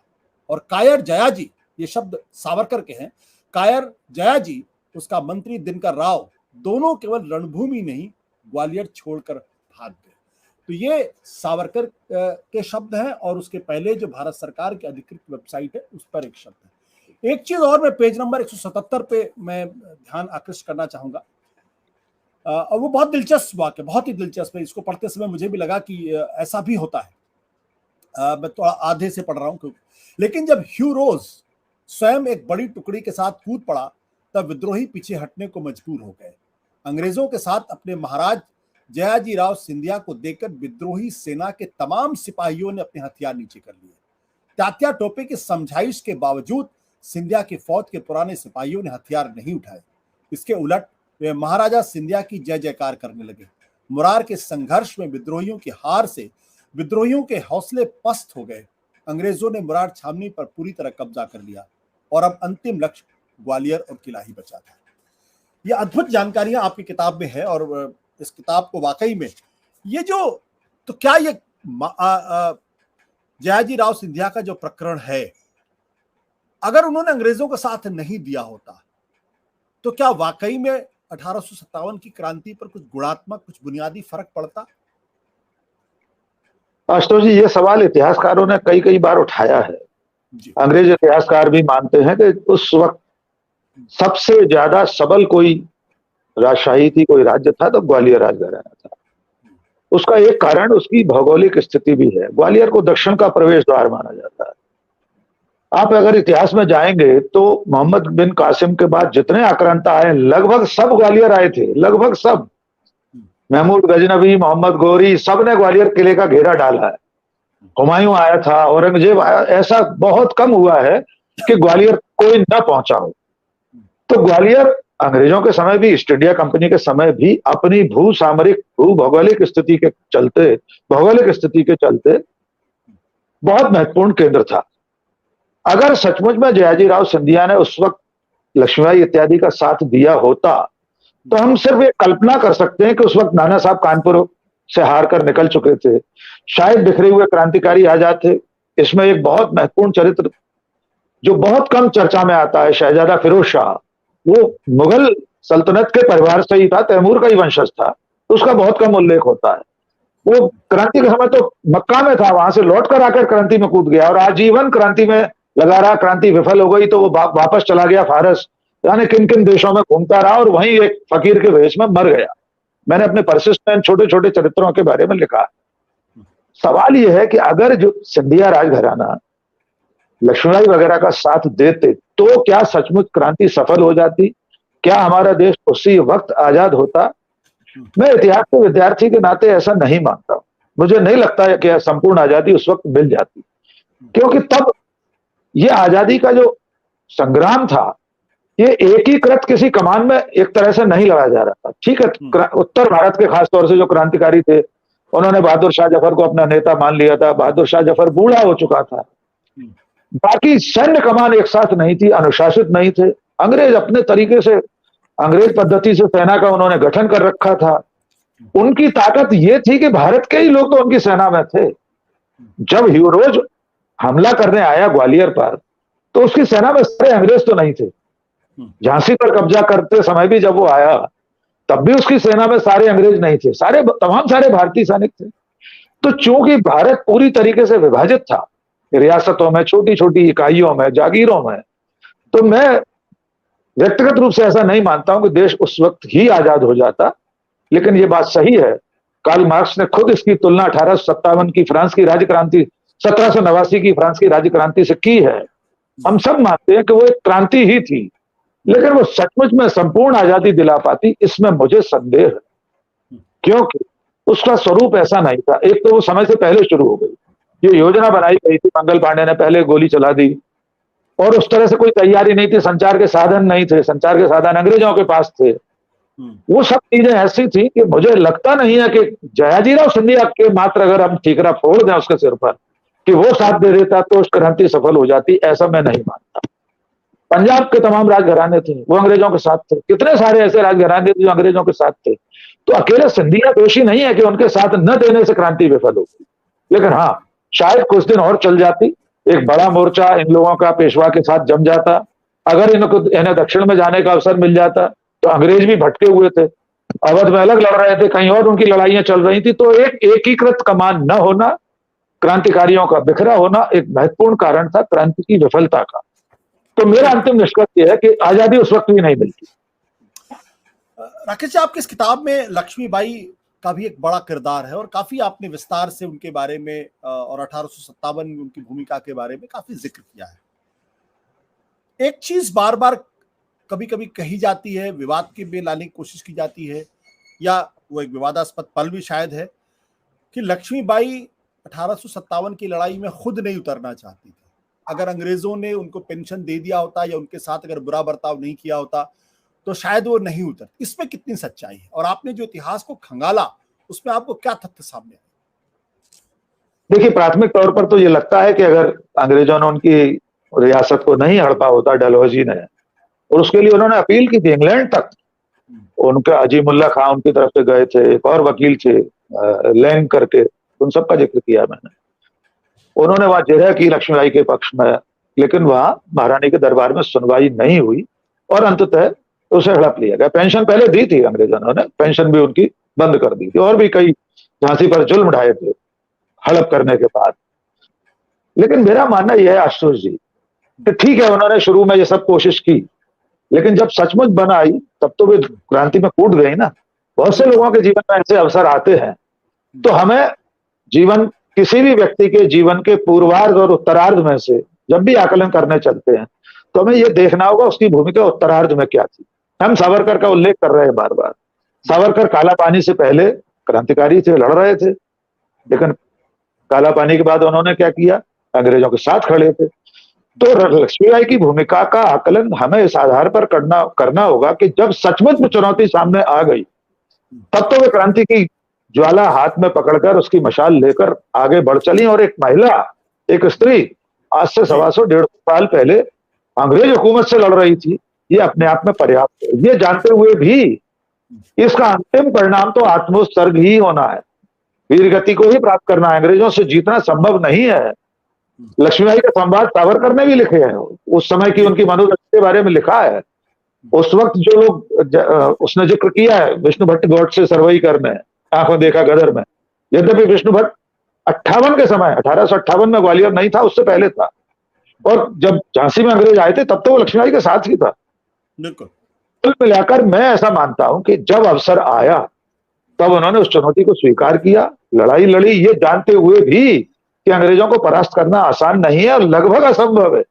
और कायर जयाजी, ये शब्द सावरकर के हैं, कायर जयाजी उसका मंत्री दिनकर राव दोनों केवल रणभूमि नहीं ग्वालियर छोड़कर भाग गए। तो ये सावरकर के शब्द हैं और उसके पहले जो भारत सरकार की अधिकृत वेबसाइट है उस पर एक शब्द है। एक चीज और मैं पेज नंबर 177 पे मैं ध्यान आकृष्ट करना चाहूंगा, और वो बहुत दिलचस्प वाक्य, बहुत ही दिलचस्प है। इसको पढ़ते समय मुझे भी लगा कि ऐसा भी होता है। मैं थोड़ा आधे से पढ़ रहा हूं, लेकिन जब ह्यू रोज स्वयं एक बड़ी टुकड़ी के साथ कूद पड़ा तब विद्रोही पीछे हटने को मजबूर हो गए। अंग्रेजों के साथ अपने महाराज जयाजीराव सिंधिया को देखकर विद्रोही सेना के तमाम सिपाहियों ने अपने हथियार नीचे कर लिए। तात्या टोपे की समझाइश के बावजूद सिंधिया की फौज के पुराने सिपाहियों ने हथियार नहीं उठाए। इसके उलट वे महाराजा सिंधिया की जय जयकार करने लगे। मुरार के संघर्ष में विद्रोहियों की हार से विद्रोहियों के हौसले पस्त हो गए। अंग्रेजों ने मुरार छावनी पर पूरी तरह कब्जा कर लिया और अब अंतिम लक्ष्य ग्वालियर और किला ही बचा था। ये अद्भुत जानकारियां आपकी किताब में है और इस किताब को वाकई में ये जो, तो क्या ये जयाजीराव सिंधिया का जो प्रकरण है, अगर उन्होंने अंग्रेजों का साथ नहीं दिया होता तो क्या वाकई में 1857 की क्रांति पर कुछ गुणात्मक, कुछ बुनियादी फर्क पड़ता? आशुतोष जी, ये सवाल इतिहासकारों ने कई बार उठाया है। अंग्रेज इतिहासकार भी मानते हैं कि उस वक्त सबसे ज्यादा सबल कोई राजशाही थी, कोई राज्य था तो ग्वालियर राजघराना था। उसका एक कारण उसकी भौगोलिक स्थिति भी है। ग्वालियर को दक्षिण का प्रवेश द्वार माना जाता है। आप अगर इतिहास में जाएंगे तो मोहम्मद बिन कासिम के बाद जितने आक्रांता आए लगभग सब ग्वालियर आए थे, लगभग सब। महमूद गजनवी, मोहम्मद गोरी, सब ने ग्वालियर किले का घेरा डाला है। हुमायूं आया था, औरंगजेब आया, ऐसा बहुत कम हुआ है कि ग्वालियर कोई न पहुंचा हो। तो ग्वालियर अंग्रेजों के समय भी, ईस्ट इंडिया कंपनी के समय भी अपनी भू सामरिक भू भौगोलिक स्थिति के चलते, भौगोलिक स्थिति के चलते बहुत महत्वपूर्ण केंद्र था। अगर सचमुच में जयाजीराव सिंधिया ने उस वक्त लक्ष्मीबाई इत्यादि का साथ दिया होता तो हम सिर्फ एक कल्पना कर सकते हैं कि उस वक्त नाना साहब कानपुर से हार कर निकल चुके थे, शायद बिखरे हुए क्रांतिकारी आजाद थे। इसमें एक बहुत महत्वपूर्ण चरित्र जो बहुत कम चर्चा में आता है, शहजादा फिरोज शाह, वो मुगल सल्तनत के परिवार से ही था, तैमूर का ही वंशज था, तो उसका बहुत कम उल्लेख होता है। वो क्रांति के समय तो मक्का में था, वहां से लौट कर आकर क्रांति में कूद गया और आजीवन क्रांति में लगा रहा। क्रांति विफल हो गई तो वो वापस चला गया फारस, यानी किन किन देशों में घूमता रहा और वहीं एक फकीर के वेश में मर गया। मैंने अपने परसिस्ट में छोटे छोटे चरित्रों के बारे में लिखा। सवाल यह है कि अगर जो सिंधिया राजघराना लक्ष्मीबाई वगैरह का साथ देते तो क्या सचमुच क्रांति सफल हो जाती? क्या हमारा देश उसी वक्त आजाद होता? मैं इतिहास के विद्यार्थी के नाते ऐसा नहीं मानता। मुझे नहीं लगता है कि संपूर्ण आजादी उस वक्त मिल जाती, क्योंकि तब ये आजादी का जो संग्राम था ये एकीकृत किसी कमान में एक तरह से नहीं लड़ा जा रहा था। ठीक है, उत्तर भारत के खास तौर से जो क्रांतिकारी थे उन्होंने बहादुर शाह जफर को अपना नेता मान लिया था। बहादुर शाह जफर बूढ़ा हो चुका था। बाकी सैन्य कमान एक साथ नहीं थी, अनुशासित नहीं थे। अंग्रेज अपने तरीके से, अंग्रेज पद्धति से सेना का उन्होंने गठन कर रखा था। उनकी ताकत ये थी कि भारत के ही लोग तो उनकी सेना में थे। जब ह्यूरोज हमला करने आया ग्वालियर पर तो उसकी सेना में सारे अंग्रेज तो नहीं थे। झांसी पर कब्जा करते समय भी जब वो आया तब भी उसकी सेना में सारे अंग्रेज नहीं थे, तमाम सारे भारतीय सैनिक थे। तो चूंकि भारत पूरी तरीके से विभाजित था, रियासतों में, छोटी छोटी इकाइयों में, जागीरों में, तो मैं व्यक्तिगत रूप से ऐसा नहीं मानता हूं कि देश उस वक्त ही आजाद हो जाता। लेकिन ये बात सही है, कार्ल मार्क्स ने खुद इसकी तुलना 1857 की फ्रांस की राज्य क्रांति, 1789 की फ्रांस की राज्य क्रांति से की है। हम सब मानते हैं कि वो एक क्रांति ही थी, लेकिन वो सचमुच में संपूर्ण आजादी दिला पाती, इसमें मुझे संदेह है। क्योंकि उसका स्वरूप ऐसा नहीं था। एक तो वो समय से पहले शुरू हो गई, ये योजना बनाई गई थी, मंगल पांडे ने पहले गोली चला दी और उस तरह से कोई तैयारी नहीं थी, संचार के साधन नहीं थे, संचार के साधन अंग्रेजों के पास थे। वो सब चीजें ऐसी थी कि मुझे लगता नहीं है कि जयाजीराव सिंधिया के मात्र अगर हम ठीकरा फोड़ दें उसके सिर पर कि वो साथ दे देता तो उस क्रांति सफल हो जाती, ऐसा मैं नहीं मानता। पंजाब के तमाम राजघराने थे, वो अंग्रेजों के साथ थे। कितने सारे ऐसे राजघराने थे जो अंग्रेजों के साथ थे। तो अकेले सिंधिया दोषी नहीं है कि उनके साथ न देने से क्रांति विफल होगी। लेकिन हाँ, शायद कुछ दिन और चल जाती, एक बड़ा मोर्चा इन लोगों का पेशवा के साथ जम जाता। अगर इन्हें दक्षिण में जाने का अवसर मिल जाता तो अंग्रेज भी भटके हुए थे, अवध में अलग लड़ रहे थे, कहीं और उनकी लड़ाइयां चल रही थी। तो एक एकीकृत कमान न होना, क्रांतिकारियों का बिखरा होना एक महत्वपूर्ण कारण था क्रांति की विफलता का। तो मेरा अंतिम निष्कर्ष यह है कि आजादी उस वक्त भी नहीं मिलती। राकेश जी, आपकी इस किताब में लक्ष्मीबाई का भी एक बड़ा किरदार है और काफी आपने विस्तार से उनके बारे में और 1857 में उनकी भूमिका के बारे में काफी जिक्र किया है। एक चीज बार बार कभी कभी कही जाती है, विवाद के में लाने की कोशिश की जाती है, या वो एक विवादास्पद पल भी शायद है, कि लक्ष्मीबाई 1857 की लड़ाई में खुद नहीं उतरना चाहती थी। अगर अंग्रेजों ने उनको पेंशन दे दिया होता या उनके साथ अगर बुरा बर्ताव नहीं किया होता तो शायद वो नहीं उतरती। इसमें कितनी सच्चाई है और आपने जो इतिहास को खंगाला उसमें आपको क्या तथ्य सामने आए? देखिए, प्राथमिक तौर पर तो ये लगता है कि अगर अंग्रेजों ने उनकी रियासत को नहीं हड़पा होता डलहौजी ने, और उसके लिए उन्होंने अपील की थी इंग्लैंड तक, उनका अजीमुल्ला खां उनकी तरफ से गए थे, एक और वकील थे लैंग करके, उन सबका जिक्र किया मैंने। उन्होंने वहां जिरह की लक्ष्मीबाई के पक्ष में, लेकिन वहां महारानी के दरबार में सुनवाई नहीं हुई और अंततः उसे हड़प लिया गया। पेंशन पहले दी थी अंग्रेजों ने, पेंशन भी उनकी बंद कर दी थी और भी कई झांसी पर जुल्म ढाए थे हड़प करने के बाद। लेकिन मेरा मानना यह है आशुतोष जी कि ठीक है, उन्होंने शुरू में ये सब कोशिश की, लेकिन जब सचमुच बन आई तब तो वे क्रांति में कूद गई ना। बहुत से लोगों के जीवन में ऐसे अवसर आते हैं, तो हमें जीवन, किसी भी व्यक्ति के जीवन के पूर्वार्ध और उत्तरार्ध में से जब भी आकलन करने चलते हैं तो हमें यह देखना होगा उसकी भूमिका उत्तरार्ध में क्या थी। हम सावरकर का उल्लेख कर रहे हैं बार बार। सावरकर काला पानी से पहले क्रांतिकारी थे, लड़ रहे थे, लेकिन काला पानी के बाद उन्होंने क्या किया, अंग्रेजों के साथ खड़े थे। तो लक्ष्मीबाई की भूमिका का आकलन हमें इस आधार पर करना होगा कि जब सचमुच में चुनौती सामने आ गई, तब तो वे क्रांति की ज्वाला हाथ में पकड़कर उसकी मशाल लेकर आगे बढ़ चली। और एक महिला, एक स्त्री आज से 125-150 साल पहले अंग्रेज हुकूमत से लड़ रही थी, ये अपने आप में पर्याप्त है। ये जानते हुए भी इसका अंतिम परिणाम तो आत्मोत्सर्ग ही होना है, वीर गति को ही प्राप्त करना है, अंग्रेजों से जीतना संभव नहीं है। लक्ष्मीबाई का संवाद सावरकर ने भी लिखे हैं, उस समय की उनकी मनोदशा के बारे में लिखा है। उस वक्त जो लोग उसने जिक्र किया है, विष्णु भट्ट गौड़ से सरवईकर में आंखों देखा गदर में, यद्यपि विष्णु भट्ट 58 के समय 1858 में ग्वालियर नहीं था, उससे पहले था, और जब झांसी में अंग्रेज आए थे तब तो वो लक्ष्मीबाई के साथ ही था। बिल्कुल। कुल मिलाकर मैं ऐसा मानता हूं कि जब अवसर आया तब उन्होंने उस चुनौती को स्वीकार किया, लड़ाई लड़ी, ये जानते हुए भी कि अंग्रेजों को परास्त करना आसान नहीं है और लगभग असंभव है।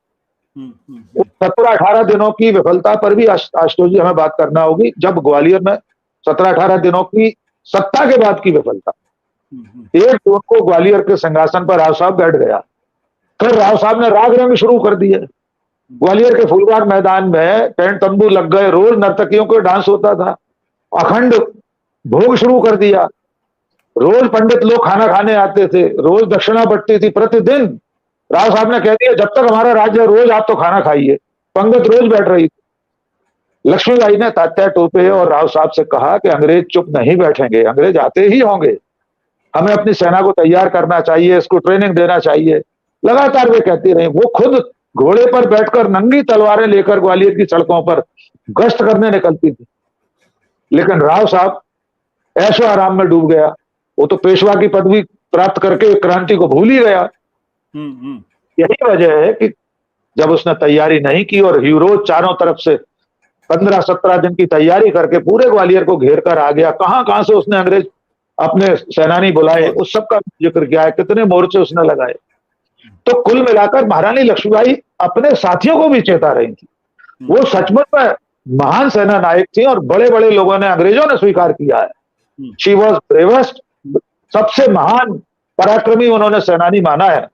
17-18 दिनों की विफलता पर भी आशुतोष जी हमें बात करना होगी, जब ग्वालियर में 17-18 दिनों की सत्ता के बाद की विफलता। 1 जून को ग्वालियर के सिंहासन पर राव साहब बैठ गया, फिर राव साहब ने राग रंग शुरू कर दिए। ग्वालियर के फूलबाग मैदान में टेंट तंबू लग गए, रोज नर्तकियों को डांस होता था, अखंड भोग शुरू कर दिया, रोज पंडित लोग खाना खाने आते थे, रोज दक्षिणा बढ़ती थी प्रतिदिन। राव साहब ने कह दिया जब तक हमारा राज्य रोज आप तो खाना खाइए, पंगत रोज बैठ रही थी। लक्ष्मीबाई ने तात्या टोपे और राव साहब से कहा कि अंग्रेज चुप नहीं बैठेंगे, अंग्रेज आते ही होंगे, हमें अपनी सेना को तैयार करना चाहिए, इसको ट्रेनिंग देना चाहिए। लगातार वे कहती रही। वो खुद घोड़े पर बैठकर नंगी तलवारें लेकर ग्वालियर की सड़कों पर गश्त करने निकलती थी, लेकिन राव साहब ऐशो आराम में डूब गया। वो तो पेशवा की पदवी प्राप्त करके क्रांति को भूल ही गया। यही वजह है कि जब उसने तैयारी नहीं की और हीरोज चारों तरफ से 15-17 दिन की तैयारी करके पूरे ग्वालियर को घेर कर आ गया, कहां से उसने अंग्रेज अपने सेनानी बुलाए, उस सब का जिक्र किया है, कितने मोर्चे उसने लगाए। तो कुल मिलाकर महारानी लक्ष्मीबाई अपने साथियों को भी चेता रही थी। वो सचमुच में महान सेना नायक थी और बड़े बड़े लोगों ने, अंग्रेजों ने स्वीकार किया है। शी वॉज ब्रेवेस्ट, सबसे महान पराक्रमी उन्होंने सेनानी माना है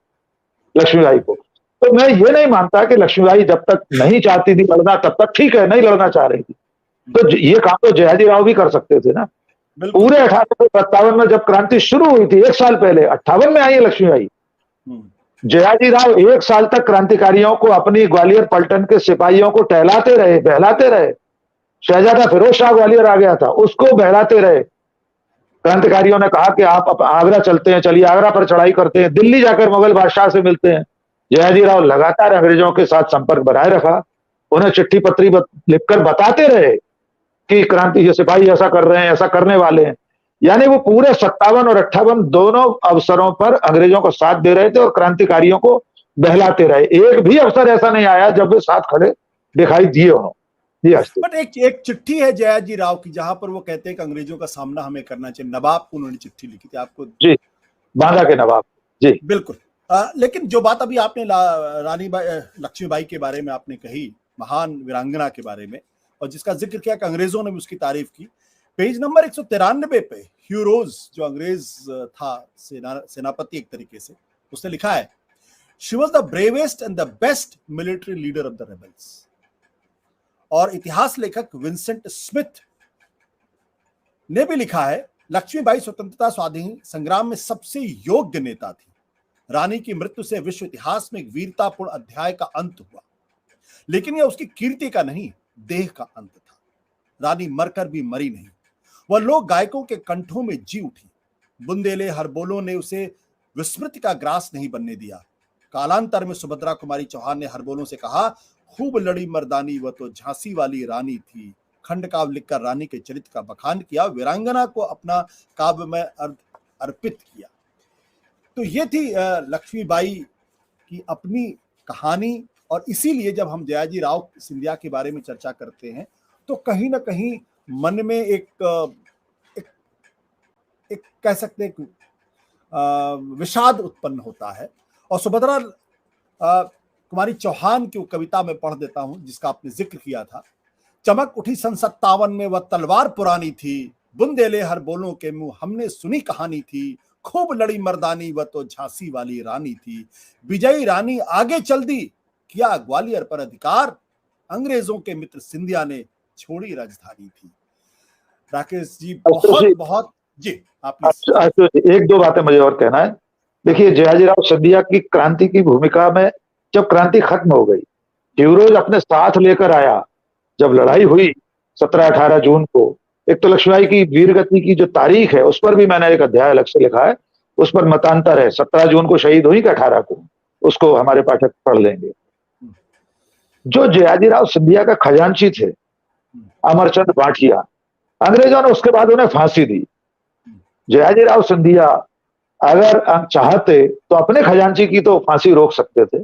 लक्ष्मीबाई को। तो मैं ये नहीं मानता कि लक्ष्मीबाई जब तक नहीं चाहती थी लड़ना तब तक ठीक है, नहीं लड़ना चाह रही थी तो ये काम तो जयाजी राव भी कर सकते थे ना। पूरे 1857 में जब क्रांति शुरू हुई थी, 1 साल पहले 58 में आई है लक्ष्मीबाई। जयाजी राव 1 साल तक क्रांतिकारियों को, अपनी ग्वालियर पलटन के सिपाहियों को टहलाते रहे, बहलाते रहे। शहजादा फिरोज शाह ग्वालियर आ गया था, उसको बहलाते रहे। क्रांतिकारियों ने कहा कि आप आगरा चलते हैं, चलिए आगरा पर चढ़ाई करते हैं, दिल्ली जाकर मुगल बादशाह से मिलते हैं। जयाजी राव लगातार अंग्रेजों के साथ संपर्क बनाए रखा, उन्हें चिट्ठी पत्री लिखकर बताते रहे कि क्रांति सिपाही ऐसा कर रहे हैं, ऐसा करने वाले हैं। यानी वो पूरे 57 और 58 दोनों अवसरों पर अंग्रेजों को साथ दे रहे थे और क्रांतिकारियों को बहलाते रहे। एक भी अवसर ऐसा नहीं आया जब वे साथ खड़े दिखाई दिए हो। बट एक चिट्ठी है जयाजी राव की जहां पर वो कहते हैं कि अंग्रेजों का सामना हमें करना चाहिए। नवाब को उन्होंने चिट्ठी लिखी थी आपको, जी, बांदा के नवाब, जी बिल्कुल। लेकिन जो बात अभी आपने रानी लक्ष्मीबाई के बारे में आपने कही, महान वीरांगना के बारे में, और जिसका जिक्र किया कि अंग्रेजों ने भी उसकी तारीफ की, पेज नंबर 193 पे ह्यूरोज जो अंग्रेज था, सेनापति एक तरीके से, उसने लिखा है she was the bravest and the best military leader of the rebels. और इतिहास लेखक विंसेंट स्मिथ ने भी लिखा है लक्ष्मीबाई स्वतंत्रता स्वाधीन संग्राम में सबसे योग्य नेता थी। रानी की मृत्यु से विश्व इतिहास में एक वीरतापूर्ण अध्याय का अंत हुआ, लेकिन यह उसकी कीर्ति का नहीं, देह का अंत था। रानी मरकर भी मरी नहीं, वह लोक गायकों के कंठों में जी उठी। बुंदेले हरबोलों ने उसे विस्मृति का ग्रास नहीं बनने दिया। कालांतर में सुभद्रा कुमारी चौहान ने हरबोलों से कहा, खूब लड़ी मर्दानी, वह तो झांसी वाली रानी थी। खंड काव्य लिखकर रानी के चरित्र का बखान किया, वीरांगना को अपना काव्य में अर्पित किया। तो ये थी लक्ष्मीबाई की अपनी कहानी। और इसीलिए जब हम जयाजी राव सिंधिया के बारे में चर्चा करते हैं तो कहीं ना कहीं मन में एक कह सकते हैं विषाद उत्पन्न होता है। और सुभद्रा कुमारी चौहान की कविता में पढ़ देता हूं जिसका आपने जिक्र किया था। चमक उठी सन 57 में, वह तलवार पुरानी थी। बुंदेले हर बोलों के मुंह हमने सुनी कहानी थी। खूब लड़ी मर्दानी, वह तो झांसी वाली रानी थी। विजयी रानी आगे चल दी, किया ग्वालियर पर अधिकार, अंग्रेजों के मित्र सिंधिया ने छोड़ी राजधानी थी। राकेश जी बहुत बहुत जी आप एक दो बातें मुझे और कहना है। देखिए, जयाजीराव सिंधिया की क्रांति की भूमिका में, जब क्रांति खत्म हो गई, ड्यूरोज अपने साथ लेकर आया, जब लड़ाई हुई 17-18 जून को, एक तो लक्ष्मीबाई की वीरगति की जो तारीख है उस पर भी मैंने एक अध्याय अलग से लिखा है, उस पर मतांतर है, 17 जून को शहीद हुई कि 18 को, उसको हमारे पाठक पढ़ लेंगे। जो जयाजीराव सिंधिया का खजांची थे अमरचंद बाठिया, अंग्रेजों ने उसके बाद उन्हें फांसी दी। जयाजीराव सिंधिया अगर चाहते तो अपने खजांची की तो फांसी रोक सकते थे,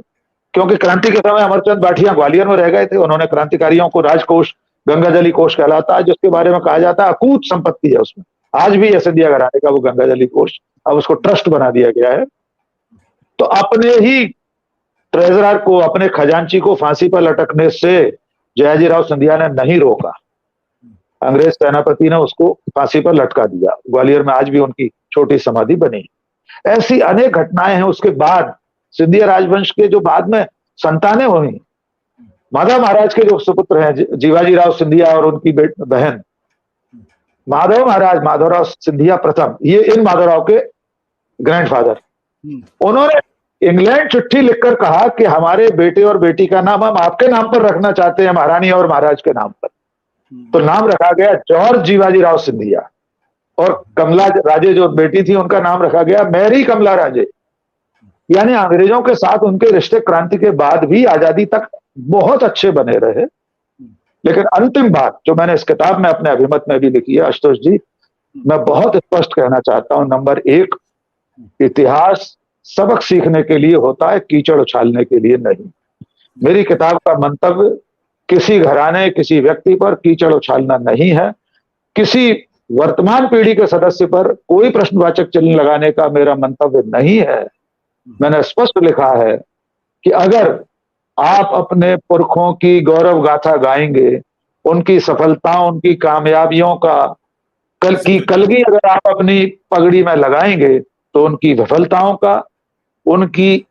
क्योंकि क्रांति के समय अमरचंद बाठिया ग्वालियर में रह गए थे। उन्होंने क्रांतिकारियों को राजकोष, गंगाजली कोष कहलाता है, जिसके बारे में कहा जाता है अकूत संपत्ति है उसमें, आज भी है सिंधिया घराने का वो गंगाजली कोष, अब उसको ट्रस्ट बना दिया गया है। तो अपने ही ट्रेजरर को, अपने खजांची को फांसी पर लटकने से जयाजीराव सिंधिया ने नहीं रोका। अंग्रेज सेनापति ने उसको फांसी पर लटका दिया। ग्वालियर में आज भी उनकी छोटी समाधि बनी। ऐसी अनेक घटनाएं हैं। उसके बाद सिंधिया राजवंश के जो बाद में संतानें हुई, माधव महाराज के जो सुपुत्र हैं जीवाजीराव सिंधिया और उनकी बहन माधव महाराज, माधवराव सिंधिया प्रथम, ये इन माधवराव के ग्रैंडफादर, उन्होंने इंग्लैंड चिट्ठी लिखकर कहा कि हमारे बेटे और बेटी का नाम हम आपके नाम पर रखना चाहते हैं, महारानी और महाराज के नाम पर। तो नाम रखा गया जॉर्ज जीवाजीराव सिंधिया, और कमला राजे जो बेटी थी उनका नाम रखा गया मैरी कमला राजे। यानी अंग्रेजों के साथ उनके रिश्ते क्रांति के बाद भी आजादी तक बहुत अच्छे बने रहे। लेकिन अंतिम बात जो मैंने इस किताब में अपने अभिमत में भी लिखी है आशुतोष जी, मैं बहुत स्पष्ट कहना चाहता हूं, नंबर 1, इतिहास सबक सीखने के लिए होता है, कीचड़ उछालने के लिए नहीं। मेरी किताब का मंतव्य किसी घराने, किसी व्यक्ति पर कीचड़ उछालना नहीं है। किसी वर्तमान पीढ़ी के सदस्य पर कोई प्रश्नवाचक चिन्ह लगाने का मेरा मंतव्य नहीं है। मैंने स्पष्ट लिखा है कि अगर आप अपने पुरखों की गौरव गाथा गाएंगे, उनकी सफलताओं, उनकी कामयाबियों का कलगी अगर आप अपनी पगड़ी में लगाएंगे, तो उनकी विफलताओं का, उनकी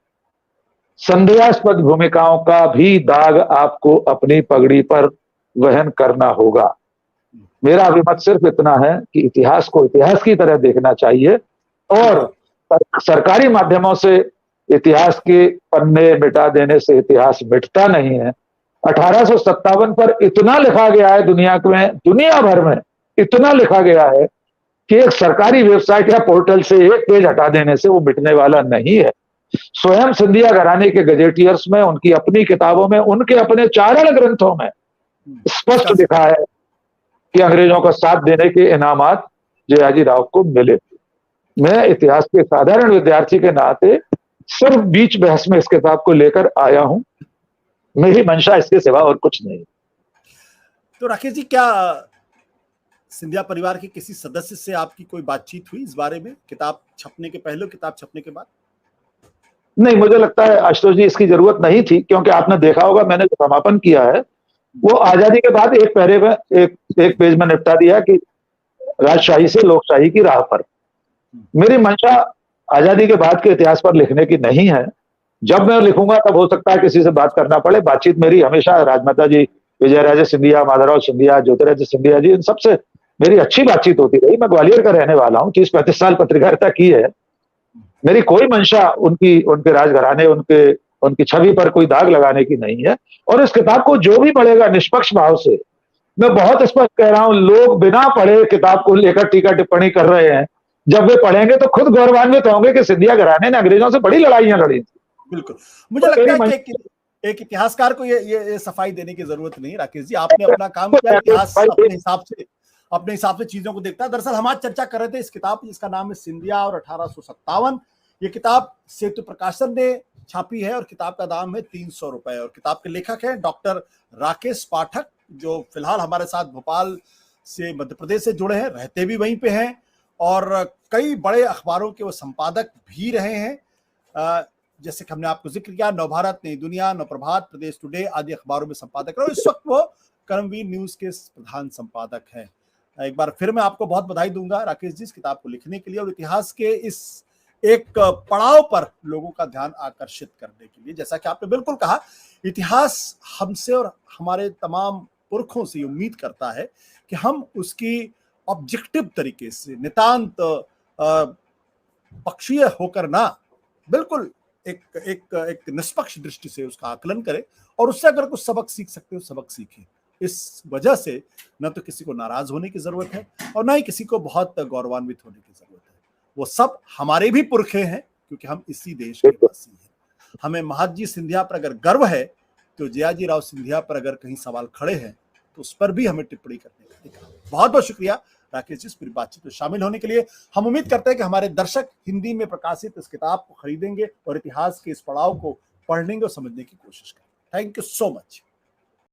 संदेहास्पद भूमिकाओं का भी दाग आपको अपनी पगड़ी पर वहन करना होगा। मेरा अभिमत सिर्फ इतना है कि इतिहास को इतिहास की तरह देखना चाहिए, और सरकारी माध्यमों से इतिहास के पन्ने मिटा देने से इतिहास मिटता नहीं है। 1857 पर इतना लिखा गया है दुनिया भर में इतना लिखा गया है कि एक सरकारी वेबसाइट या पोर्टल से एक पेज हटा देने से वो मिटने वाला नहीं है। स्वयं सिंधिया घराने के गजेटियर्स में, उनकी अपनी किताबों में, उनके अपने चारण ग्रंथों में स्पष्ट लिखा है कि अंग्रेजों का साथ देने के इनामात जयाजीराव को मिले थे। मैं इतिहास के साधारण विद्यार्थी के नाते सिर्फ बीच बहस में इस किताब को लेकर आया हूं। मेरी मंशा इसके सिवा और कुछ नहीं। तो राकेश जी, क्या सिंधिया परिवार के किसी सदस्य से आपकी कोई बातचीत हुई इस बारे में, किताब छपने के पहले, किताब छपने के बाद? नहीं, मुझे लगता है आशुतोष जी इसकी जरूरत नहीं थी, क्योंकि आपने देखा होगा मैंने जो समापन किया है वो आजादी के बाद एक पैरे में, एक पेज में निपटा दिया कि राजशाही से लोकशाही की राह पर। मेरी मंशा आजादी के बाद के इतिहास पर लिखने की नहीं है। जब मैं लिखूंगा तब हो सकता है किसी से बात करना पड़े। बातचीत मेरी हमेशा राजमाता जी, विजयराजे सिंधिया, माधवराव सिंधिया, ज्योतिराज सिंधिया जी, इन सबसे मेरी अच्छी बातचीत होती रही। मैं ग्वालियर का रहने वाला हूँ, 30-35 साल पत्रकारिता की है। मेरी कोई मंशा उनके राजघराने, उनकी छवि पर कोई दाग लगाने की नहीं है। और इस किताब को जो भी पढ़ेगा निष्पक्ष भाव से, मैं बहुत स्पष्ट कह रहा हूं, लोग बिना पढ़े किताब को लेकर टीका टिप्पणी कर रहे हैं। जब वे पढ़ेंगे तो खुद गौरवान्वित होंगे कि सिंधिया घराने ने अंग्रेजों से बड़ी लड़ाइयां लड़ी थी। बिल्कुल, मुझे लगता है कि एक इतिहासकार को ये सफाई देने की जरूरत नहीं। राकेश जी, आपने अपना काम किया, इतिहास अपने हिसाब से चीजों को देखता है। दरअसल हम आज चर्चा कर रहे थे इस किताब जिसका नाम है सिंधिया और 1857। ये किताब सेतु प्रकाशन ने छापी है और किताब का दाम है 300 रुपए। और किताब के लेखक हैं डॉक्टर राकेश पाठक, जो फिलहाल हमारे साथ भोपाल से, मध्य प्रदेश से जुड़े हैं, रहते भी वहीं पे हैं और कई बड़े अखबारों के वो संपादक भी रहे हैं। जैसे कि हमने आपको जिक्र किया, नवभारत, नई दुनिया, नवप्रभात, प्रदेश टुडे आदि अखबारों में संपादक रहे। इस वक्त वो कर्मवीर न्यूज के प्रधान संपादक हैं। एक बार फिर मैं आपको बहुत बधाई दूंगा राकेश जी इस किताब को लिखने के लिए और इतिहास के इस एक पड़ाव पर लोगों का ध्यान आकर्षित करने के लिए। जैसा कि आपने बिल्कुल कहा, इतिहास हमसे और हमारे तमाम पुरखों से उम्मीद करता है कि हम उसकी ऑब्जेक्टिव तरीके से, नितांत पक्षीय होकर ना, बिल्कुल एक एक एक निष्पक्ष दृष्टि से उसका आकलन करें और उससे अगर कुछ सबक सीख सकते हो सबक सीखें। इस वजह से न तो किसी को नाराज होने की जरूरत है और ना ही किसी को बहुत गौरवान्वित होने की जरूरत है। वो सब हमारे भी पुरखे हैं, क्योंकि हम इसी देश के वासी हैं। हमें महादजी सिंधिया पर अगर गर्व है तो जयाजी राव सिंधिया पर अगर कहीं सवाल खड़े हैं तो उस पर भी हमें टिप्पणी करने का अधिकार। बहुत बहुत शुक्रिया राकेश जी इस पूरी बातचीत में शामिल होने के लिए। हम उम्मीद करते हैं कि हमारे दर्शक हिंदी में प्रकाशित इस किताब को खरीदेंगे और इतिहास के इस पड़ाव को पढ़ने और समझने की कोशिश करेंगे। Thank you so much.